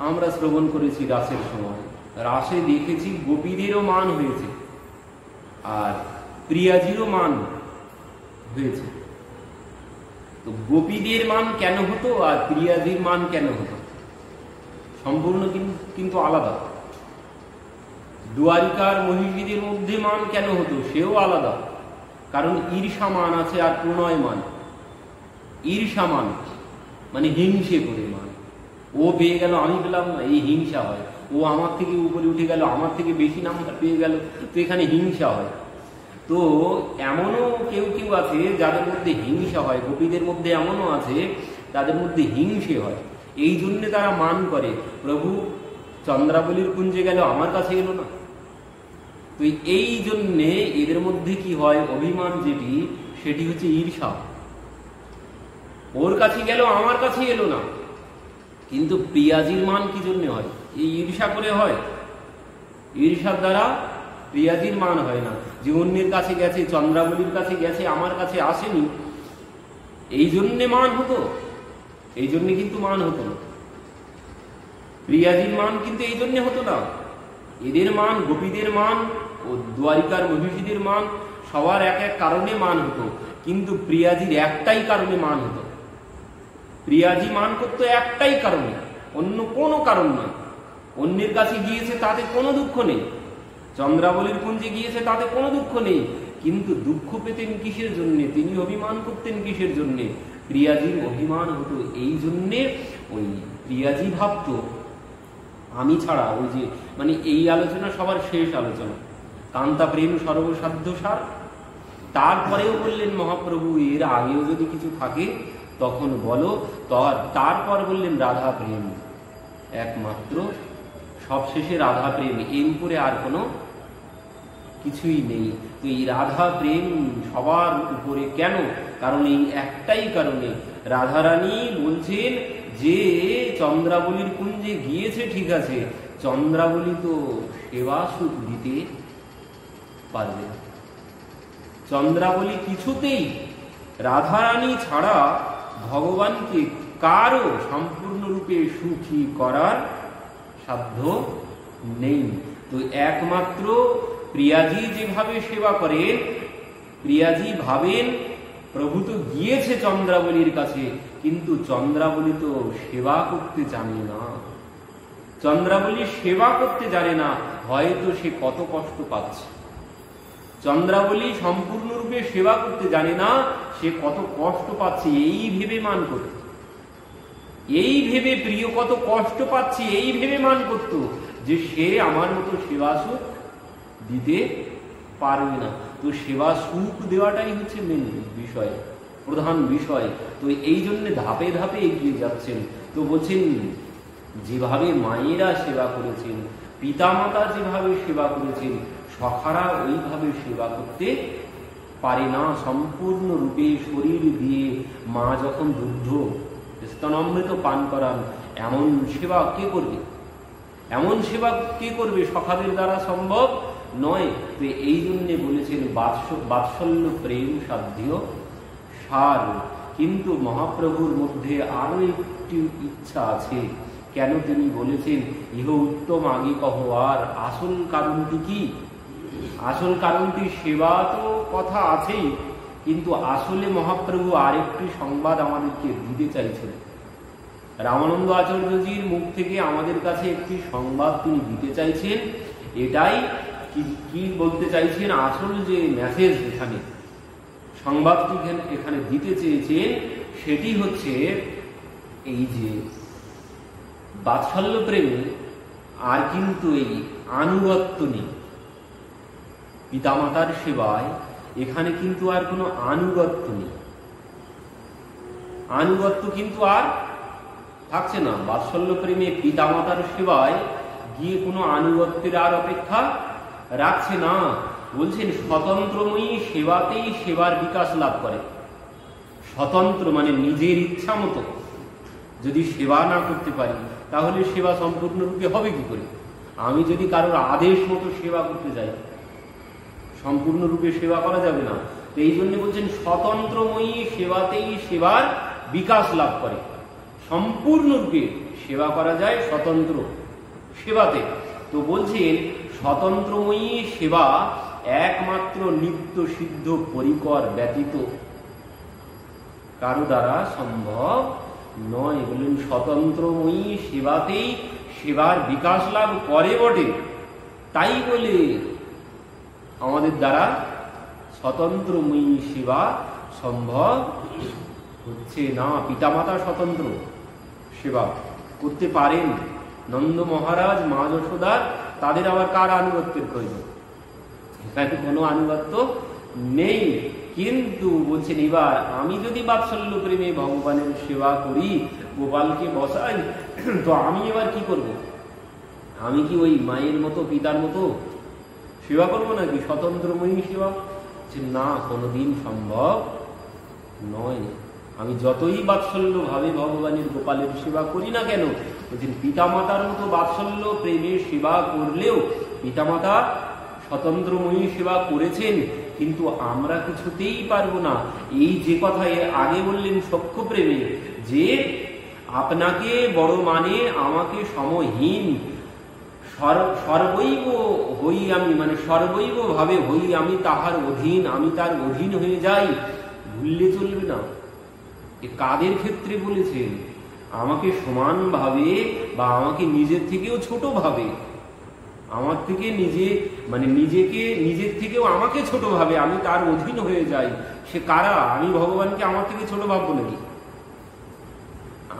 আমরা শ্রবণ করেছি রাসের সময়, রাসে দেখেছি গোপীদেরও মান হয়েছে আর প্রিয়াজিরও মান হয়েছে। তো গোপীদের মান কেন হতো আর প্রিয়াজির মান কেন হতো সম্পূর্ণ কিন্তু আলাদা। দুয়ারিকার মহিষীদের মধ্যে মান কেন হতো সেও আলাদা, কারণ ঈর্ষা মান আছে আর প্রণয় মান। ঈর্ষা মান মানে হিংসে করে মান, ও পেয়ে গেল আমি পেলাম না, এই হিংসা হয়। ও আমার থেকে উপরে উঠে গেল, আমার থেকে বেশি নাম্বার পেয়ে গেল, তো এখানে হিংসা হয়। তো এমনও কেউ আছে যাদের মধ্যে হিংসা হয়, গোপীদের মধ্যে এমনও আছে তাদের মধ্যে হিংসে হয়। এই জন্য তারা মান করে, প্রভু চন্দ্রাবলীর কুঞ্জে গেল আমার কাছে এলো না, তো এই জন্যে এদের মধ্যে কি হয়, অভিমান যেটি সেটি হচ্ছে ঈর্ষা। ওর কাছে গেল, আমার কাছে এলো না। কিন্তু প্রিয়াজির মান কি জন্য হয়? এই ঈর্ষা করে হয়। ঈর্ষার দ্বারা প্রিয়াজির মান হয় না। যে অন্যের কাছে গেছে, চন্দ্রাবলীর কাছে গেছে, আমার কাছে আসেনি, এই জন্যে মান হতো, এই জন্যে কিন্তু মান হতো না। প্রিয়াজির মান কিন্তু এই জন্যে হতো না। এদের মান, গোপীদের মান ও দ্বারিকার মহিষীদের মান সবার এক এক কারণে মান হতো, কিন্তু প্রিয়াজির একটাই কারণে মান হতো। প্রিয়াজি মান করতো একটাই কারণে, অন্য কোনো কারণ নয়। অন্যের কাছে গিয়েছে তাতে কোনো দুঃখ নেই, চন্দ্রাবলীর কুঞ্জে গিয়েছে তাতে কোনো দুঃখ নেই, কিন্তু দুঃখ পেতেন কিসের জন্যে? তিনি অভিমান করতেন কিসের জন্যে? প্রিয়াজির অভিমান হতো এই জন্যে। ওই প্রিয়াজি ভাবতো আমি ছাড়া, ওই যে মানে এই আলোচনা সবার শেষ আলোচনা, কান্তা প্রেম সর্বসাধ্য সার। তারপরেও বললেন মহাপ্রভু এর আগেও যদি কিছু থাকে তখন বলো। তারপর বললেন রাধা প্রেম একমাত্র, সবশেষে রাধা প্রেম, এর উপরে আর কোনো কিছুই নেই। তো এই রাধা প্রেম সবার উপরে কেন? কারণ এই একটাই কারণে। রাধারানী বলছেন যে চন্দ্রাবলীর কুঞ্জে গিয়েছে ঠিক আছে, চন্দ্রাবলী তো সেবা সুখ দিতে পারবে না। চন্দ্রাবলী কিছুতেই রাধারানী ছাড়া ভগবানকে কারো সম্পূর্ণরূপে সুখী করার সাধ্য নেই। তো একমাত্র প্রিয়াজি যেভাবে সেবা করেন, প্রিয়াজি ভাবেন প্রভু তো গিয়েছে চন্দ্রাবলীর কাছে, কিন্তু চন্দ্রাবলী তো সেবা করতে জানে না। চন্দ্রাবলী সেবা করতে জানে না, হয়তো সে কত কষ্ট পাচ্ছে। চন্দ্রাবলী সম্পূর্ণরূপে সেবা করতে জানে না, সে কত কষ্ট পাচ্ছে এই ভেবে মান করত। এই ভেবে প্রিয় কত কষ্ট পাচ্ছে এই ভেবে মান করত যে সে আমার মতো সেবা সুখ দিতে পারবে না। তো সেবা সুখ দেওয়াটাই হচ্ছে মেন বিষয়, প্রধান বিষয়। তো এই জন্য ধাপে ধাপে এগিয়ে যাচ্ছেন। তো বলছেন যেভাবে মায়েরা সেবা করেছেন, পিতামাতা যেভাবে সেবা করেছেন, সখারা ওইভাবে সেবা করতে পারে না সম্পূর্ণরূপে। শরীর দিয়ে মা যখন দুগ্ধ স্তনামৃত পান করান, এমন সেবা কে করবে? এমন সেবা কে করবে? সখাদের দ্বারা সম্ভব নয়। তো এই জন্যে বলেছেন বাৎসল্য প্রেম সাধ্য সার। কিন্তু মহাপ্রভুর মধ্যে আরো একটি ইচ্ছা আছে। কেন তিনি বলেছেন ইহ উত্তম আগে কহ? আর আসল কারণটি কি? আসল কারণটি সেবা তো কথা আছেই, কিন্তু আসলে মহাপ্রভু আরেকটি সংবাদ আমাদেরকে দিতে চাইছেন। রামানন্দ আচার্যজির মুখ থেকে আমাদের কাছে একটি সংবাদ তিনি দিতে চাইছেন। এটাই কি বলতে চাইছেন? আসল যে মেসেজ এখানে, সংবাদটি এখানে দিতে চেয়েছেন, সেটি হচ্ছে এই যে বাৎসল্য প্রেমে আর কিন্তু এই আনুগত্য নেই। পিতামাতার সেবায় এখানে কিন্তু আর কোনো আনুগত্য নেই। আনুগত্য কিন্তু আর থাকছে না। বাৎসল্য প্রেমে পিতামাতার সেবায় গিয়ে কোনো আনুগত্যের আর অপেক্ষা রাখছে না। বলছেন স্বতন্ত্রময়ী সেবাতেই সেবার বিকাশ লাভ করে। স্বতন্ত্র মানে নিজের ইচ্ছা মতো যদি সেবা না করতে পারি, তাহলে সেবা সম্পূর্ণরূপে হবে কি করে? আমি যদি কারোর আদেশ মতো সেবা করতে যাই, সম্পূর্ণরূপে সেবা করা যাবে না। তো এই জন্য বলছেন স্বতন্ত্রময়ী সেবাতেই সেবার বিকাশ লাভ করে। সম্পূর্ণরূপে সেবা করা যায় স্বতন্ত্র সেবাতে। তো বলছেন স্বতন্ত্রময়ী সেবা একমাত্র নিত্য সিদ্ধ পরিকর ব্যতীত কারো দ্বারা সম্ভব নয়। বললেন স্বতন্ত্রময়ী সেবাতেই সেবার বিকাশ লাভ করে বটে, তাই বলে আমাদের দ্বারা স্বতন্ত্রময়ী সেবা সম্ভব হচ্ছে না। পিতামাতা স্বতন্ত্র সেবা করতে পারেন, নন্দ মহারাজ, মা যশোদা, তাদের আবার কার আনুগত্যের প্রয়োজন? এখানে কোনো আনুগত্য নেই। কিন্তু বলছেন এবার আমি যদি বাৎসল্য প্রেমে ভগবানের সেবা করি, গোপালকে বসাই, তো আমি এবার কি করব? আমি কি ওই মায়ের মতো, পিতার মতো সেবা করবো নাকি স্বতন্ত্রময়ী সেবা? না, কোনোদিন সম্ভব নয়। আমি যতই বাৎসল্য ভাবে ভগবানের গোপালের সেবা করি না কেন, বলছেন পিতামাতার মতো বাৎসল্য প্রেমের সেবা করলেও পিতামাতা স্বতন্ত্রময়ী সেবা করেছেন, কিন্তু আমরা কিছুতেই পারবো না। এই যে কথা আগে বললেন সখ্য প্রেমে, যে আপনাকে বড় মানে আমাকে সমহীন, সর্বৈব হই আমি, মানে সর্বৈব ভাবে হই আমি তাহার অধীন, আমি তার অধীন হয়ে যাই, ভুললে চলবে না। এ কাদের ক্ষেত্রে বলেছেন? আমাকে সমান ভাবে বা আমাকে নিজের থেকেও ছোট ভাবে, আমার থেকে নিজে মানে নিজেকে নিজের থেকেও আমাকে ছোট ভাবে আমি তার অধীন হয়ে যাই। সে কারা? আমি ভগবানকে আমার থেকে ছোট ভাববো নাকি?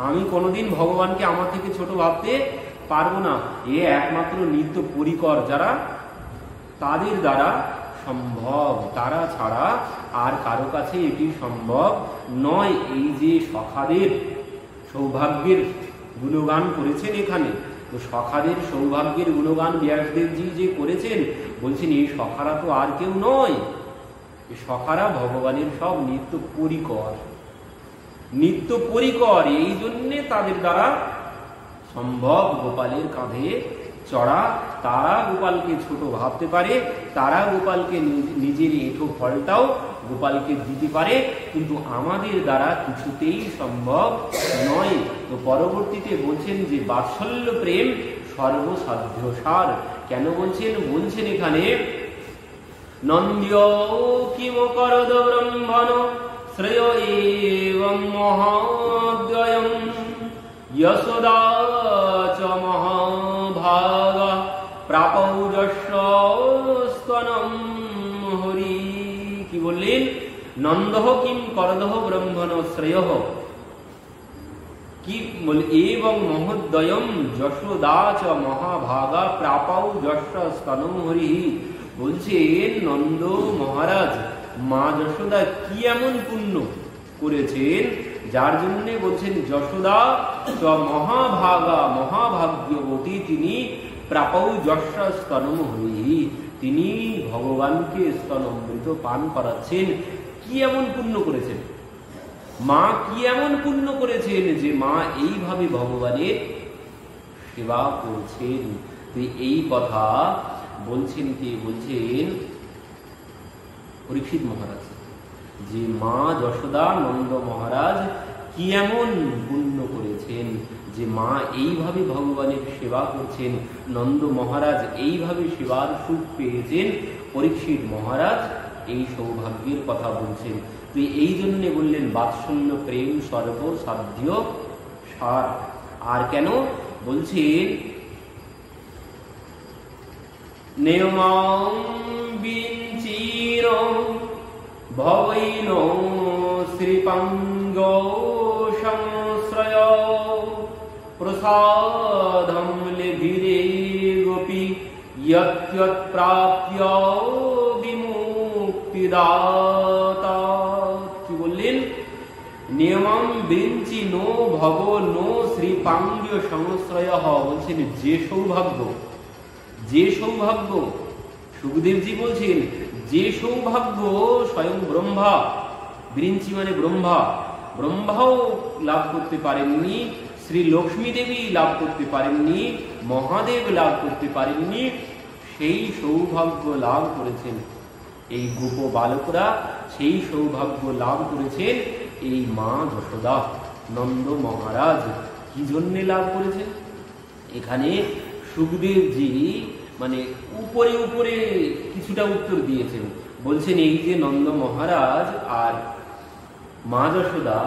আমি কোনোদিন ভগবানকে আমার থেকে ছোট ভাবতে পারবো না। এ একমাত্র নিত্য পরিকর যারা, তাদের দ্বারা সম্ভব, তারা ছাড়া আর কারো কাছে এটি সম্ভব নয়। এই যে সখাদের সৌভাগ্যের গুণগান করেছেন এখানে, তো সখাদের সৌভাগ্যের গুণগান ব্যাসদেবজি যে করেছেন, বলছেন এই সখারা তো আর কেউ নয়, এই সখারা ভগবানের সব নিত্য পরিকর, নিত্য পরিকর। এই জন্যে তাদের দ্বারা সম্ভব গোপালের কাঁধে চড়া। তারা গোপালকে ছোট ভাবতে পারে, তারা গোপালকে নিজের এঁঠো ফলটাও গোপালকে দিতে পারে, কিন্তু আমাদের দ্বারা কিছুতেই সম্ভব নয়। তো পরবর্তীতে বলছেন যে বাৎসল্য প্রেম সর্বসাধ্য সার। কেন বলছেন? বলছেন এখানে নন্দ্য কিম করদ ব্রহ্মণ শ্রেয় এবং মহাদ্বয়ম যশোদা চ মহাভাগা প্রাপৌ যস্য স্তনম হরি। কি বললেন? নন্দঃ কিম করদঃ ব্রহ্মণ শ্রেয়ঃ কি বল এবং মহোদয়ম যশোদা চ মহাভাগা প্রাপৌ যস্য স্তনম হরি। বলছেন নন্দ মহারাজ মা যশোদা কি এমন পুণ্য করেছেন, যার জন্য বলছেন যশোদা চ মহাভাগা, মহাভাগ্যবতী তিনি, প্রাপৌ যস্য স্তনম হরি, তিনি ভগবানকে স্তনমৃত পান করাচ্ছেন। কি এমন পুণ্য করেছেন মা, কি এমন পুণ্য করেছেন যে মা এইভাবে ভগবানের সেবা করছেন? এই কথা বলছেন কে? বলছেন পরীক্ষিত মহারাজ, যে মা যশোদা নন্দ মহারাজ কি এমন পুণ্য করেছেন যে মা এইভাবে ভগবানের সেবা করছেন, নন্দ মহারাজ এইভাবে সেবার সুখ পেয়েছেন। পরীক্ষিত মহারাজ এই সৌভাগ্যের কথা বলছেন। তো এই জন্য বললেন বাৎসল্য প্রেম সর্বসাধ্য সার। আর কেন বলছেন? নেয়মাং বিঞ্চির ভবৈন শ্রীপাঙ্গ সংশ্রয় প্রসাদম লেভিরে গোপী ইয়ৎ প্রাপ্য বিমুক্তিদাতা। কি বললেন? নিয়মম বিঞ্চি নো ভব নো শ্রীপাঙ্গ সংশ্রয়। বলছেন যে সৌভাগ্য, যে সৌভাগ্য, সুখদেবজি বলছেন যে সৌভাগ্য স্বয়ং ব্রহ্মা, বিরিঞ্চি মানে ব্রহ্মা, ব্রহ্মাও লাভ করতে পারেননি, শ্রী লক্ষ্মী দেবী লাভ করতে পারেননি, মহাদেব লাভ করতে পারেননি, সেই সৌভাগ্য লাভ করেছেন এই গোপ বালকরা। সেই সৌভাগ্য লাভ করেছেন এই মা যশোদা, নন্দ মহারাজ। কি জন্যে লাভ করেছেন? এখানে সুখদেবজি মানে উপরে উপরে কিছুটা উত্তর দিয়েছেন। বলছেন এই যে নন্দ মহারাজ আর মা যশোদা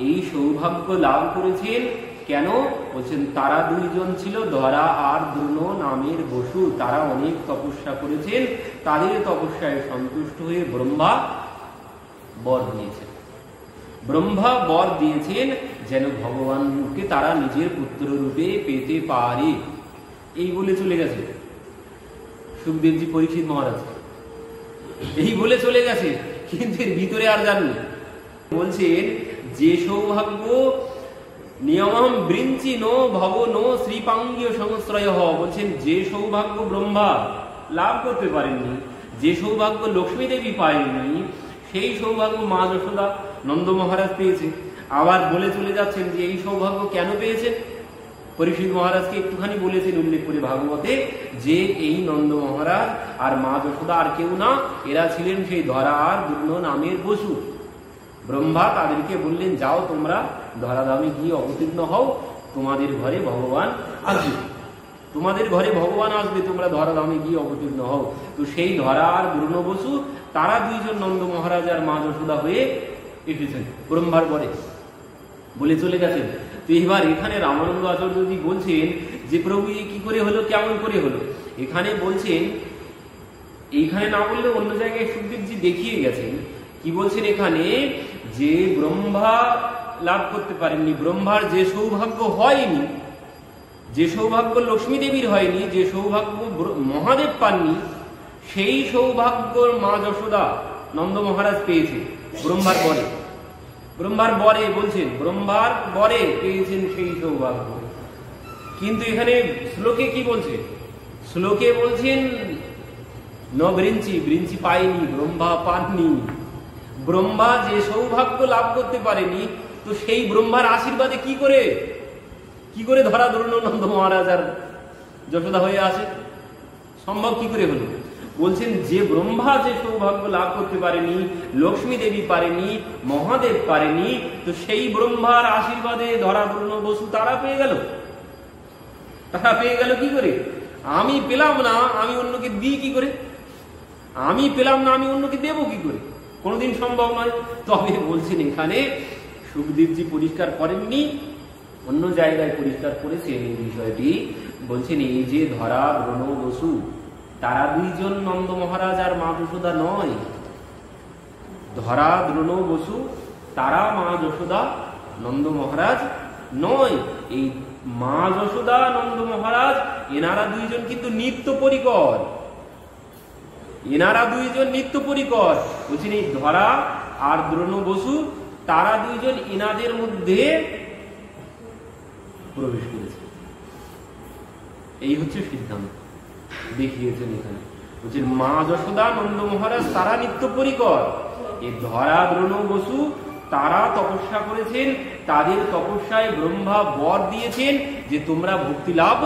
এই সৌভাগ্য লাভ করেছেন কেন? বলছেন তারা দুইজন ছিল ধরা আর দ্রোণ নামের বসু, তারা অনেক তপস্যা করেছেন, তাদের তপস্যায় সন্তুষ্ট হয়ে ব্রহ্মা বর দিয়েছেন। ব্রহ্মা বর দিয়েছেন যেন ভগবানকে তারা নিজের পুত্র রূপে পেতে পারে। এই বলে চলে গেছে সুখদেবজি পরীক্ষিত মহারাজ, এই বলে চলে গেছে, কিন্তু এর ভিতরে আর জাননি। বলছেন যে সৌভাগ্য নিয়মম বৃঞ্চি নো ভব নো শ্রীপাঙ্গীয় সংশ্রয়। বলছেন যে সৌভাগ্য ব্রহ্মা লাভ করতে পারেননি, যে সৌভাগ্য লক্ষ্মী দেবী পায়নি, সেই সৌভাগ্য মা যশোদা নন্দ মহারাজ পেয়েছে। আবার বলে চলে যাচ্ছেন যে এই সৌভাগ্য কেন পেয়েছেন। পরীক্ষিত মহারাজকে একটুখানি বলেছেন উল্লেখ করে ভাগবতে, যে এই নন্দ মহারাজ আর মা যশোদা আর কেউ না, এরা ছিলেন সেই ধরার দুর্ন নামের বসু। ব্রহ্মা তাদেরকে বললেন, যাও তোমরা ধরাধামে গিয়ে অবতীর্ণ হও, তোমাদের ঘরে ভগবান আসবে, তোমাদের ঘরে ভগবান আসবে, তোমরা ধরাধামে গিয়ে অবতীর্ণ হও। তো সেই ধরা আর দুর্ন বসু তারা দুইজন নন্দ মহারাজ আর মা যশোদা হয়ে এসেছেন ব্রহ্মার ঘরে, বলে চলে গেছেন। তো এবার এখানে রামানন্দ আচার্যজি বলছেন যে প্রভু কি করে হলো, কেমন করে হলো। এখানে বলছেন, এইখানে না বললে অন্য জায়গায় সুখদেবজি দেখিয়ে গেছেন। কি বলছেন এখানে, যে ব্রহ্মা লাভ করতে পারেননি, ব্রহ্মার যে সৌভাগ্য হয়নি, যে সৌভাগ্য লক্ষ্মী দেবীর হয়নি, যে সৌভাগ্য মহাদেব পাননি, সেই সৌভাগ্য মা যশোদা নন্দ মহারাজ পেয়েছে ব্রহ্মার বরে। ব্রহ্মার বরে বলছেন, ব্রহ্মার বরে পেয়েছেন সেই সৌভাগ্য। কিন্তু এখানে শ্লোকে কি বলছে, শ্লোকে বলছেন বৃঞ্চি পায়নি, ব্রহ্মা পাননি। ব্রহ্মা যে সৌভাগ্য লাভ করতে পারেনি, তো সেই ব্রহ্মার আশীর্বাদে কি করে ধরা ধরুন নন্দ মহারাজ আর যশোদা হয়ে আসে, সম্ভব কি করে হলো। বলছেন যে ব্রহ্মা যে সৌভাগ্য লাভ করতে পারেনি, লক্ষ্মী দেবী পারেনি, মহাদেব পারেনি, তো সেই ব্রহ্মার আশীর্বাদে ধরা ধরুন বসু তারা পেয়ে গেল। তারা পেয়ে গেল কি করে, আমি পেলাম না, আমি অন্যকে দিই কি করে, আমি পেলাম না, আমি অন্যকে দেবো কি করে, কোনোদিন সম্ভব নয়। তবে বলছেন এখানে সুখদেবজি পরিষ্কার করেননি, অন্য জায়গায় পরিষ্কার করেছেন এই বিষয়টি। বলছেন এই যে ধরা ব্রণ বসু তারা দুইজন নন্দ মহারাজ আর মা যশোদা নয়। ধরা দ্রোণ বসু তারা মা যশোদা নন্দ মহারাজ নয়। এই মা যশোদা নন্দ মহারাজ এনারা দুইজন কিন্তু নিত্য পরিকর, এনারা দুইজন নিত্য পরিকর। বলছেন এই ধরা আর দ্রোণ বসু তারা দুইজন এনাদের মধ্যে প্রবেশ করেছে। এই হচ্ছে সিদ্ধান্ত দেখিয়েছেন এখানে। বলছেন মা যশোদা নন্দ মহারাজ তারা নিত্য পরিকর, এই ধরা দ্রোণ বসু তারা তপস্যা করেছেন, তাদের তপস্যায় ব্রহ্মা বর দিয়েছেন যে তোমরা ভক্তি লাভ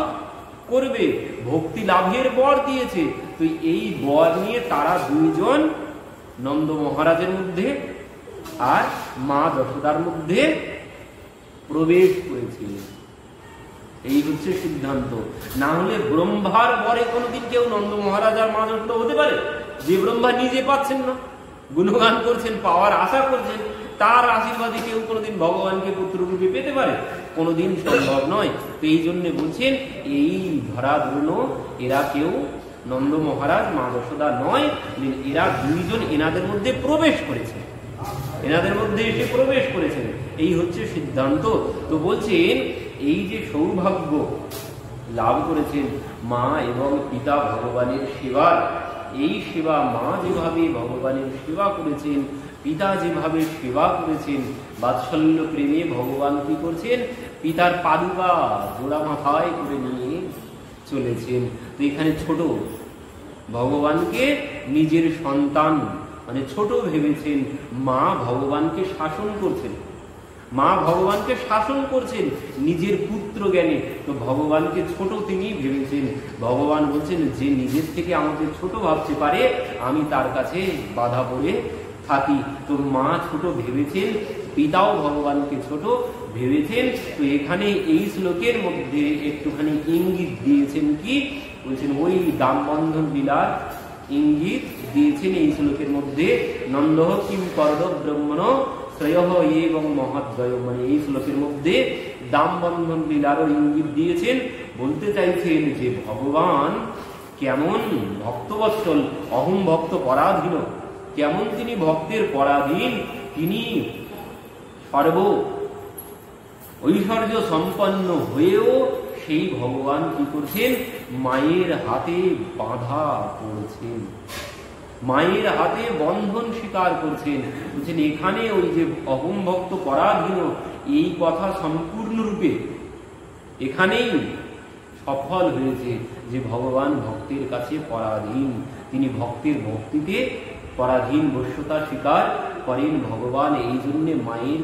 করবে, ভক্তি লাভের বর দিয়েছে। তো এই বর নিয়ে তারা দুইজন নন্দ মহারাজের মধ্যে আর মা যশোদার মধ্যে প্রবেশ করেছিলেন। এই হচ্ছে সিদ্ধান্ত। না হলে ব্রহ্মার বরে কোনোদিন কেউ নন্দ মহারাজ আর মা যশোদা হতে পারে? যে ব্রহ্মা নিজে পাচ্ছেন না, গুণগান করছেন, পাওয়ার আশা করছেন, তার আশীর্বাদে কেউ কোনোদিন ভগবানকে পুত্ররূপে পেতে পারে? কোনোদিন সম্ভব নয়। তো এই জন্য বলছেন এই ধরা দ্রোণ এরা কেউ নন্দ মহারাজ মা যশোদা নয়, এরা দুইজন এনাদের মধ্যে প্রবেশ করেছে, এনাদের মধ্যে এসে প্রবেশ করেছেন। এই হচ্ছে সিদ্ধান্ত। তো বলছেন এই যে সৌভাগ্য লাভ করেছেন মা এবং পিতা ভগবানের সেবার, এই সেবা মা যেভাবে ভগবানের সেবা করেছেন, পিতা যেভাবে সেবা করেছেন, বাৎসল্য প্রেমে ভগবান কি করছেন, পিতার পাদুকা জোড়া মাথায় করে নিয়ে চলেছেন। তো এখানে ছোট ভগবানকে নিজের সন্তান মানে ছোট ভেবেছেন, মা ভগবানকে শাসন করছেন, মা ভগবানকে শাসন করছেন নিজের পুত্র জ্ঞানে। তো ভগবানকে ছোট তিনি ভেবেছেন। ভগবান বলছেন যে নিজের থেকে আমাকে ছোট ভাবতে পারে আমি তার কাছে বাধা পড়ে থাকি। তো মা ছোট ভেবেছেন, পিতাও ভগবানকে ছোট ভেবেছেন। তো এখানে এই শ্লোকের মধ্যে একটুখানি ইঙ্গিত দিয়েছেন, কি বলছেন, ওই দাম বন্ধন লীলার ইঙ্গিত দিয়েছেন এই শ্লোকের মধ্যে। নন্দ কিম করদ ব্রহ্মণ শ্রেয় এবং মহাদ্বয়, মানে এই শ্লোকের মধ্যে দাম বন্ধন লীলারও ইঙ্গিত দিয়েছেন। বলতে চাইছেন যে ভগবান কেমন ভক্তবৎসল, অহম ভক্ত পরাধীন, কেমন তিনি ভক্তের পরাধীন, তিনি সর্ব ঐশ্বর্য সম্পন্ন হয়েও সেই ভগবান কি করছেন, মায়ের হাতে বাঁধা পড়ছেন, মায়ের হাতে বন্ধন স্বীকার করছেন। বলছেন এখানে ওই যে অহম ভক্ত পরাধীন এই কথা সম্পূর্ণরূপে এখানেই সফল হয়েছে যে ভগবান ভক্তের কাছে পরাধীন, তিনি ভক্তের ভক্তিতে পরাধীন, বশ্যতা স্বীকার করেন ভগবান। এই জন্যে মায়ের